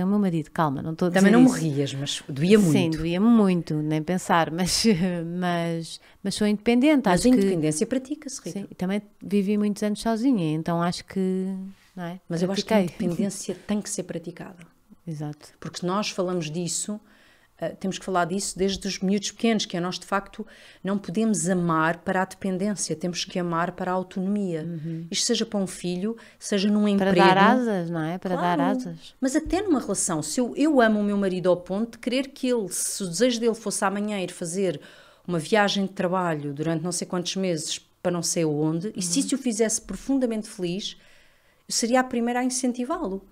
Speaker 1: o meu marido. Calma, não estou a dizer
Speaker 2: também não
Speaker 1: isso.
Speaker 2: morrias, mas doía muito.
Speaker 1: Sim, doía-me muito, nem pensar. Mas sou independente.
Speaker 2: Mas
Speaker 1: acho
Speaker 2: a independência pratica-se, Rita.
Speaker 1: Sim, então vivi muitos anos sozinha, então acho que... Não é?
Speaker 2: Mas eu acho que a independência tem que ser praticada.
Speaker 1: Exato.
Speaker 2: Porque nós falamos disso, temos que falar disso desde os miúdos pequenos, que nós de facto não podemos amar para a dependência, temos que amar para a autonomia. Isto seja para um filho, seja num emprego.
Speaker 1: Para dar asas, não é? Para
Speaker 2: claro,
Speaker 1: dar asas.
Speaker 2: Mas até numa relação, se eu amo o meu marido ao ponto de querer que ele, se o desejo dele fosse amanhã ir fazer uma viagem de trabalho durante não sei quantos meses para não sei onde, e se isso o fizesse profundamente feliz, eu seria a primeira a incentivá-lo.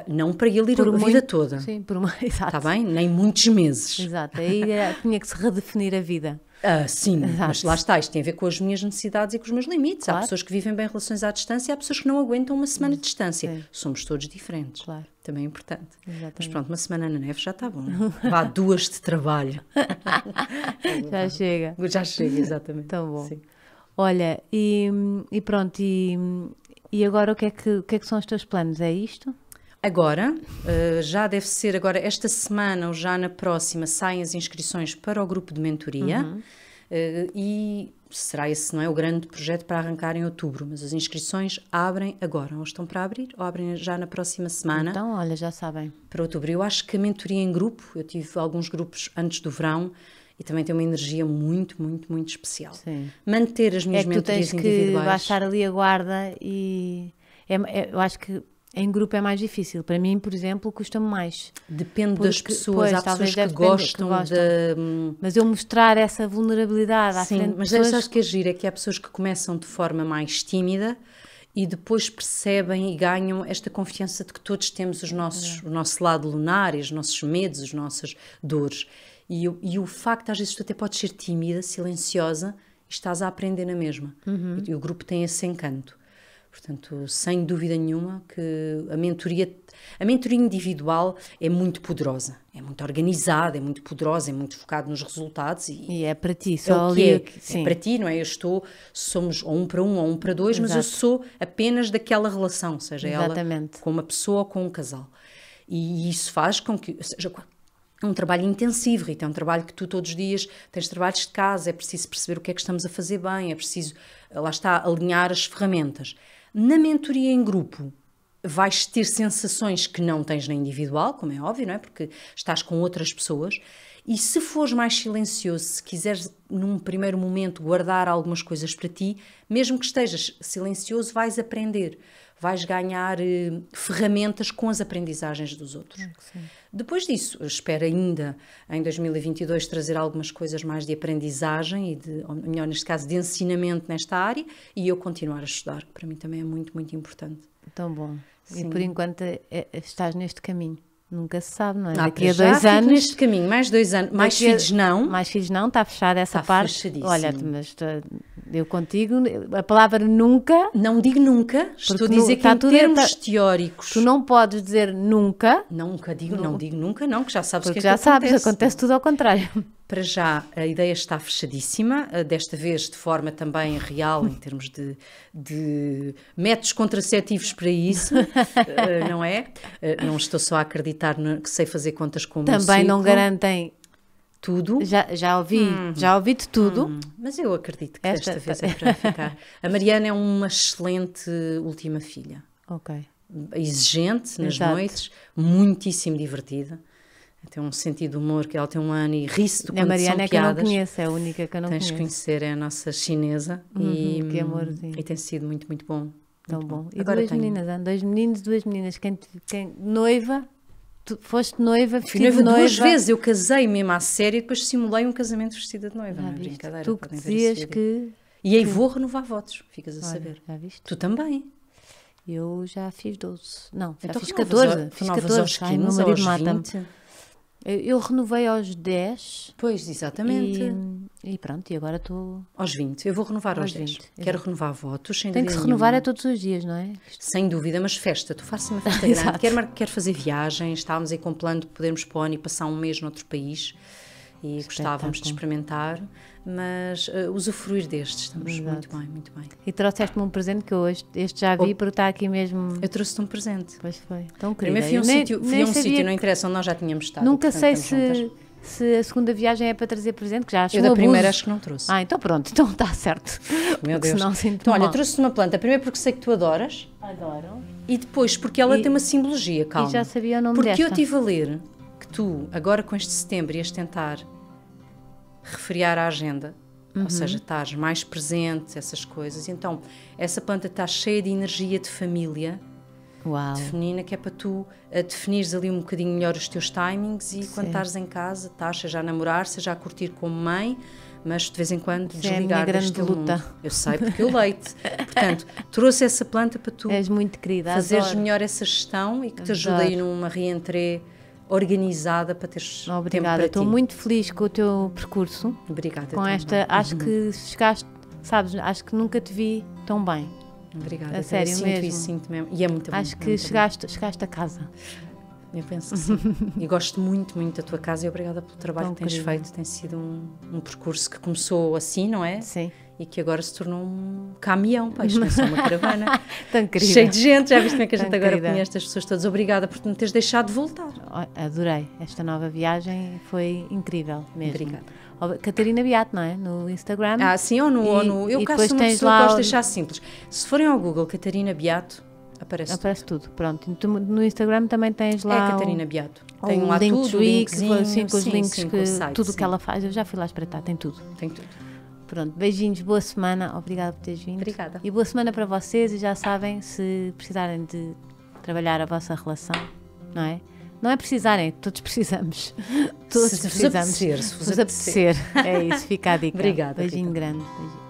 Speaker 2: Não para ele ir
Speaker 1: Por
Speaker 2: a vida
Speaker 1: muito-
Speaker 2: toda,
Speaker 1: Sim, por uma... Exato.
Speaker 2: está bem? Nem muitos meses.
Speaker 1: Exato. Aí tinha que se redefinir a vida.
Speaker 2: Sim,
Speaker 1: Exato.
Speaker 2: mas lá está, isto tem a ver com as minhas necessidades e com os meus limites. Há
Speaker 1: Claro.
Speaker 2: pessoas que vivem bem relações à distância e há pessoas que não aguentam uma semana de distância.
Speaker 1: Sim.
Speaker 2: Somos todos diferentes.
Speaker 1: Claro.
Speaker 2: Também é importante.
Speaker 1: Exatamente.
Speaker 2: Mas pronto, uma semana na neve já está bom. Vá 2 de trabalho.
Speaker 1: Já chega.
Speaker 2: Já chega, exatamente.
Speaker 1: Tão bom.
Speaker 2: Sim.
Speaker 1: Olha, e pronto, e agora o que é que são os teus planos? É isto?
Speaker 2: Agora, já deve ser agora, esta semana ou já na próxima, saem as inscrições para o grupo de mentoria e será esse, não é, o grande projeto para arrancar em outubro, mas as inscrições abrem agora, ou estão para abrir, ou abrem já na próxima semana
Speaker 1: Então, olha, já sabem.
Speaker 2: para outubro. Eu acho que a mentoria em grupo, eu tive alguns grupos antes do verão e também tem uma energia muito, muito, muito especial.
Speaker 1: Sim.
Speaker 2: Manter as minhas
Speaker 1: É que tu tens
Speaker 2: mentorias
Speaker 1: que
Speaker 2: individuais.
Speaker 1: baixar ali a guarda e eu acho que em grupo é mais difícil. Para mim, por exemplo, custa-me mais.
Speaker 2: Depende das
Speaker 1: Porque,
Speaker 2: pessoas,
Speaker 1: pois,
Speaker 2: há
Speaker 1: talvez
Speaker 2: pessoas que
Speaker 1: deve
Speaker 2: gostam,
Speaker 1: depender,
Speaker 2: de...
Speaker 1: Mas eu mostrar essa vulnerabilidade à
Speaker 2: Sim,
Speaker 1: frente de
Speaker 2: mas
Speaker 1: pessoas...
Speaker 2: acho que a gira é que há pessoas que começam de forma mais tímida e depois percebem e ganham esta confiança de que todos temos o nosso lado lunar, os nossos medos, as nossas dores. E o facto, às vezes, tu até podes ser tímida, silenciosa e estás a aprender na mesma. E o grupo tem esse encanto. Portanto, sem dúvida nenhuma que a mentoria individual é muito poderosa, é muito organizada, é muito poderosa, é muito focada nos resultados
Speaker 1: E é para ti,
Speaker 2: é
Speaker 1: só
Speaker 2: o que
Speaker 1: ali...
Speaker 2: é.
Speaker 1: Sim.
Speaker 2: É para ti, não é? Somos ou um para um ou um para dois, mas eu
Speaker 1: Exato.
Speaker 2: sou apenas daquela relação, seja
Speaker 1: Exatamente.
Speaker 2: ela com uma pessoa ou com um casal. E isso faz com que seja um trabalho intensivo, Rita, é um trabalho que tu todos os dias tens trabalhos de casa, é preciso perceber o que é que estamos a fazer bem, é preciso, lá está, alinhar as ferramentas. Na mentoria em grupo, vais ter sensações que não tens na individual, como é óbvio, não é? Porque estás com outras pessoas. E se fores mais silencioso, se quiseres num primeiro momento guardar algumas coisas para ti, mesmo que estejas silencioso, vais aprender, vais ganhar ferramentas com as aprendizagens dos outros. Depois disso, eu espero ainda em 2022 trazer algumas coisas mais de aprendizagem e ou melhor, neste caso, de ensinamento nesta área e eu continuar a estudar, que para mim também é muito, muito importante.
Speaker 1: Tão bom.
Speaker 2: Sim.
Speaker 1: E por enquanto estás neste caminho. Nunca se sabe, não é?
Speaker 2: Para
Speaker 1: Daqui a
Speaker 2: já
Speaker 1: 2
Speaker 2: fico
Speaker 1: anos...
Speaker 2: neste caminho, mais 2 anos, mais
Speaker 1: Daqui a-
Speaker 2: filhos não.
Speaker 1: Mais filhos não, está fechada essa
Speaker 2: Está
Speaker 1: parte.
Speaker 2: fechadíssimo.
Speaker 1: Olha, mas eu contigo, a palavra nunca,
Speaker 2: Não digo nunca, estou a dizer que
Speaker 1: está
Speaker 2: em
Speaker 1: tudo-
Speaker 2: termos teóricos...
Speaker 1: tu não podes dizer nunca,
Speaker 2: Nunca digo, não digo nunca, não, que já sabes o que
Speaker 1: porque
Speaker 2: é
Speaker 1: já
Speaker 2: que
Speaker 1: sabes, acontece tudo ao contrário.
Speaker 2: Para já, a ideia está fechadíssima, desta vez de forma também real, em termos de métodos contraceptivos para isso, não é? Não estou só a acreditar que sei fazer contas com o meu
Speaker 1: Também não
Speaker 2: ciclo,
Speaker 1: garantem,
Speaker 2: tudo,
Speaker 1: já ouvi de tudo.
Speaker 2: mas eu acredito que
Speaker 1: Esta-
Speaker 2: desta vez é para ficar. A Mariana é uma excelente última filha,
Speaker 1: Ok.
Speaker 2: exigente nas
Speaker 1: Exato.
Speaker 2: noites, muitíssimo divertida. Tem um sentido de humor que ela tem um ano e ri-se de
Speaker 1: A
Speaker 2: quando
Speaker 1: Mariana
Speaker 2: são
Speaker 1: é que eu não
Speaker 2: piadas.
Speaker 1: conheço, é a única que eu não
Speaker 2: Tens de
Speaker 1: conheço.
Speaker 2: conhecer, é a nossa chinesa
Speaker 1: que amorzinho.
Speaker 2: e tem sido muito, muito bom.
Speaker 1: Tão
Speaker 2: Muito
Speaker 1: bom. E
Speaker 2: Agora
Speaker 1: duas
Speaker 2: tenho-
Speaker 1: meninas, hein? 2 meninos, 2 meninas. Quem noiva, tu foste noiva,
Speaker 2: Fui
Speaker 1: vestido
Speaker 2: noiva
Speaker 1: de
Speaker 2: duas vezes, eu casei mesmo à série e depois simulei um casamento vestida de noiva,
Speaker 1: Já
Speaker 2: não é
Speaker 1: viste?
Speaker 2: brincadeira.
Speaker 1: Tu que
Speaker 2: podem ver
Speaker 1: dizias
Speaker 2: esse vídeo.
Speaker 1: que...
Speaker 2: E aí vou renovar votos, ficas a
Speaker 1: Olha,
Speaker 2: saber.
Speaker 1: já viste?
Speaker 2: Tu também.
Speaker 1: Eu já fiz 12. Não, já
Speaker 2: Então
Speaker 1: fiz
Speaker 2: renovas
Speaker 1: 14.
Speaker 2: ao-
Speaker 1: Fiz
Speaker 2: renovas
Speaker 1: 14.
Speaker 2: aos
Speaker 1: Ai, meu
Speaker 2: 15,
Speaker 1: marido
Speaker 2: aos
Speaker 1: mata-me.
Speaker 2: 20.
Speaker 1: Eu renovei aos 10
Speaker 2: Pois, exatamente.
Speaker 1: e pronto, e agora estou...
Speaker 2: Aos 20. Eu vou renovar aos
Speaker 1: Aos
Speaker 2: 10.
Speaker 1: 20,
Speaker 2: Quero renovar votos, sem
Speaker 1: Tem que se
Speaker 2: dúvida
Speaker 1: renovar
Speaker 2: nenhuma.
Speaker 1: todos os dias, não é?
Speaker 2: Sem dúvida, mas festa, tu fazes uma festa
Speaker 1: Exato.
Speaker 2: grande. Quero fazer viagens, estávamos aí com o plano de podermos para o ano e passar um mês noutro país e gostávamos de experimentar, mas usufruir destes, estamos muito bem, muito bem.
Speaker 1: E trouxeste-me um presente que eu este já vi, porque está aqui mesmo...
Speaker 2: Eu trouxe-te um presente.
Speaker 1: Pois foi, tão querida.
Speaker 2: Primeiro fui a um
Speaker 1: Eu nem-
Speaker 2: sítio,
Speaker 1: nem
Speaker 2: fui a um
Speaker 1: sabia
Speaker 2: sítio, não interessa, onde nós já tínhamos estado.
Speaker 1: Nunca
Speaker 2: portanto,
Speaker 1: sei
Speaker 2: estamos juntas.
Speaker 1: se a segunda viagem é para trazer presente, que já acho
Speaker 2: Eu
Speaker 1: um
Speaker 2: da
Speaker 1: abuso.
Speaker 2: primeira acho que não trouxe.
Speaker 1: Ah, então pronto, então está certo.
Speaker 2: Meu
Speaker 1: Porque
Speaker 2: Deus.
Speaker 1: senão sinto
Speaker 2: Então, olha,
Speaker 1: mal.
Speaker 2: trouxe-te uma planta, primeiro porque sei que tu adoras
Speaker 1: Adoro.
Speaker 2: e depois porque ela
Speaker 1: E-
Speaker 2: tem uma simbologia, calma.
Speaker 1: E já sabia o nome
Speaker 2: Porque
Speaker 1: desta.
Speaker 2: eu estive a ler que tu, agora com este setembro, ias tentar refriar a agenda,
Speaker 1: Uhum.
Speaker 2: ou seja, estás mais presente, essas coisas. Então, essa planta está cheia de energia de família
Speaker 1: Uau.
Speaker 2: feminina, que é para tu definires ali um bocadinho melhor os teus timings e quando estás em casa, estás seja a namorar, seja a curtir como mãe, mas de vez em quando
Speaker 1: é a
Speaker 2: desligar
Speaker 1: minha grande
Speaker 2: deste teu
Speaker 1: luta.
Speaker 2: mundo. Eu sei, porque eu leite. Portanto, trouxe essa planta para tu
Speaker 1: És muito querida,
Speaker 2: fazeres
Speaker 1: adoro.
Speaker 2: melhor essa gestão e que te ajude
Speaker 1: Adoro.
Speaker 2: aí numa reentrée organizada para teres tempo
Speaker 1: Obrigada,
Speaker 2: para
Speaker 1: estou
Speaker 2: ti.
Speaker 1: muito feliz com o teu percurso,
Speaker 2: Obrigada.
Speaker 1: com
Speaker 2: também.
Speaker 1: esta, acho que chegaste, sabes, acho que nunca te vi tão bem.
Speaker 2: Obrigada.
Speaker 1: A sério
Speaker 2: eu sinto
Speaker 1: mesmo.
Speaker 2: isso, sinto mesmo. E é muito bom.
Speaker 1: Acho
Speaker 2: é
Speaker 1: que
Speaker 2: muito
Speaker 1: chegaste a casa.
Speaker 2: bom. Eu penso assim. E gosto muito, muito da tua casa e obrigada pelo trabalho
Speaker 1: Tão
Speaker 2: que tens
Speaker 1: querida.
Speaker 2: feito. Tem sido um percurso que começou assim, não é?
Speaker 1: Sim.
Speaker 2: E que agora se tornou um caminhão, pá, isto não é só uma caravana.
Speaker 1: Tão querida.
Speaker 2: Cheio de gente, já viste como é que a gente
Speaker 1: Tão
Speaker 2: agora
Speaker 1: querida.
Speaker 2: conhece estas pessoas todas. Obrigada por me teres deixado voltar.
Speaker 1: Adorei. Esta nova viagem foi incrível mesmo.
Speaker 2: Obrigada.
Speaker 1: Catarina Beato, não é? No Instagram.
Speaker 2: Ah, sim ou no... Eu
Speaker 1: e
Speaker 2: caso
Speaker 1: depois
Speaker 2: uma
Speaker 1: tens
Speaker 2: pessoa
Speaker 1: lá
Speaker 2: que gosto
Speaker 1: o-
Speaker 2: de deixar simples. Se forem ao Google, Catarina Beato, aparece.
Speaker 1: Aparece tudo, pronto. E tu no Instagram também tens
Speaker 2: É
Speaker 1: lá
Speaker 2: Catarina Beato.
Speaker 1: o
Speaker 2: Tem lá tudo, o
Speaker 1: Linktree,
Speaker 2: linkzinho.
Speaker 1: assim, com os
Speaker 2: sim,
Speaker 1: links,
Speaker 2: sim,
Speaker 1: que,
Speaker 2: com o site,
Speaker 1: tudo o
Speaker 2: sim.
Speaker 1: que ela faz. Eu já fui lá espreitar, tem tudo.
Speaker 2: Tem tudo.
Speaker 1: Pronto, beijinhos, boa semana, obrigada por teres vindo.
Speaker 2: Obrigada.
Speaker 1: E boa semana para vocês, e já sabem, se precisarem de trabalhar a vossa relação, não é? Não é precisarem, todos precisamos. Todos
Speaker 2: Se vos
Speaker 1: precisamos.
Speaker 2: apetecer, se vos
Speaker 1: apetecer. É isso, fica a dica.
Speaker 2: Obrigada,
Speaker 1: Beijinho
Speaker 2: Rita.
Speaker 1: grande. Beijinho.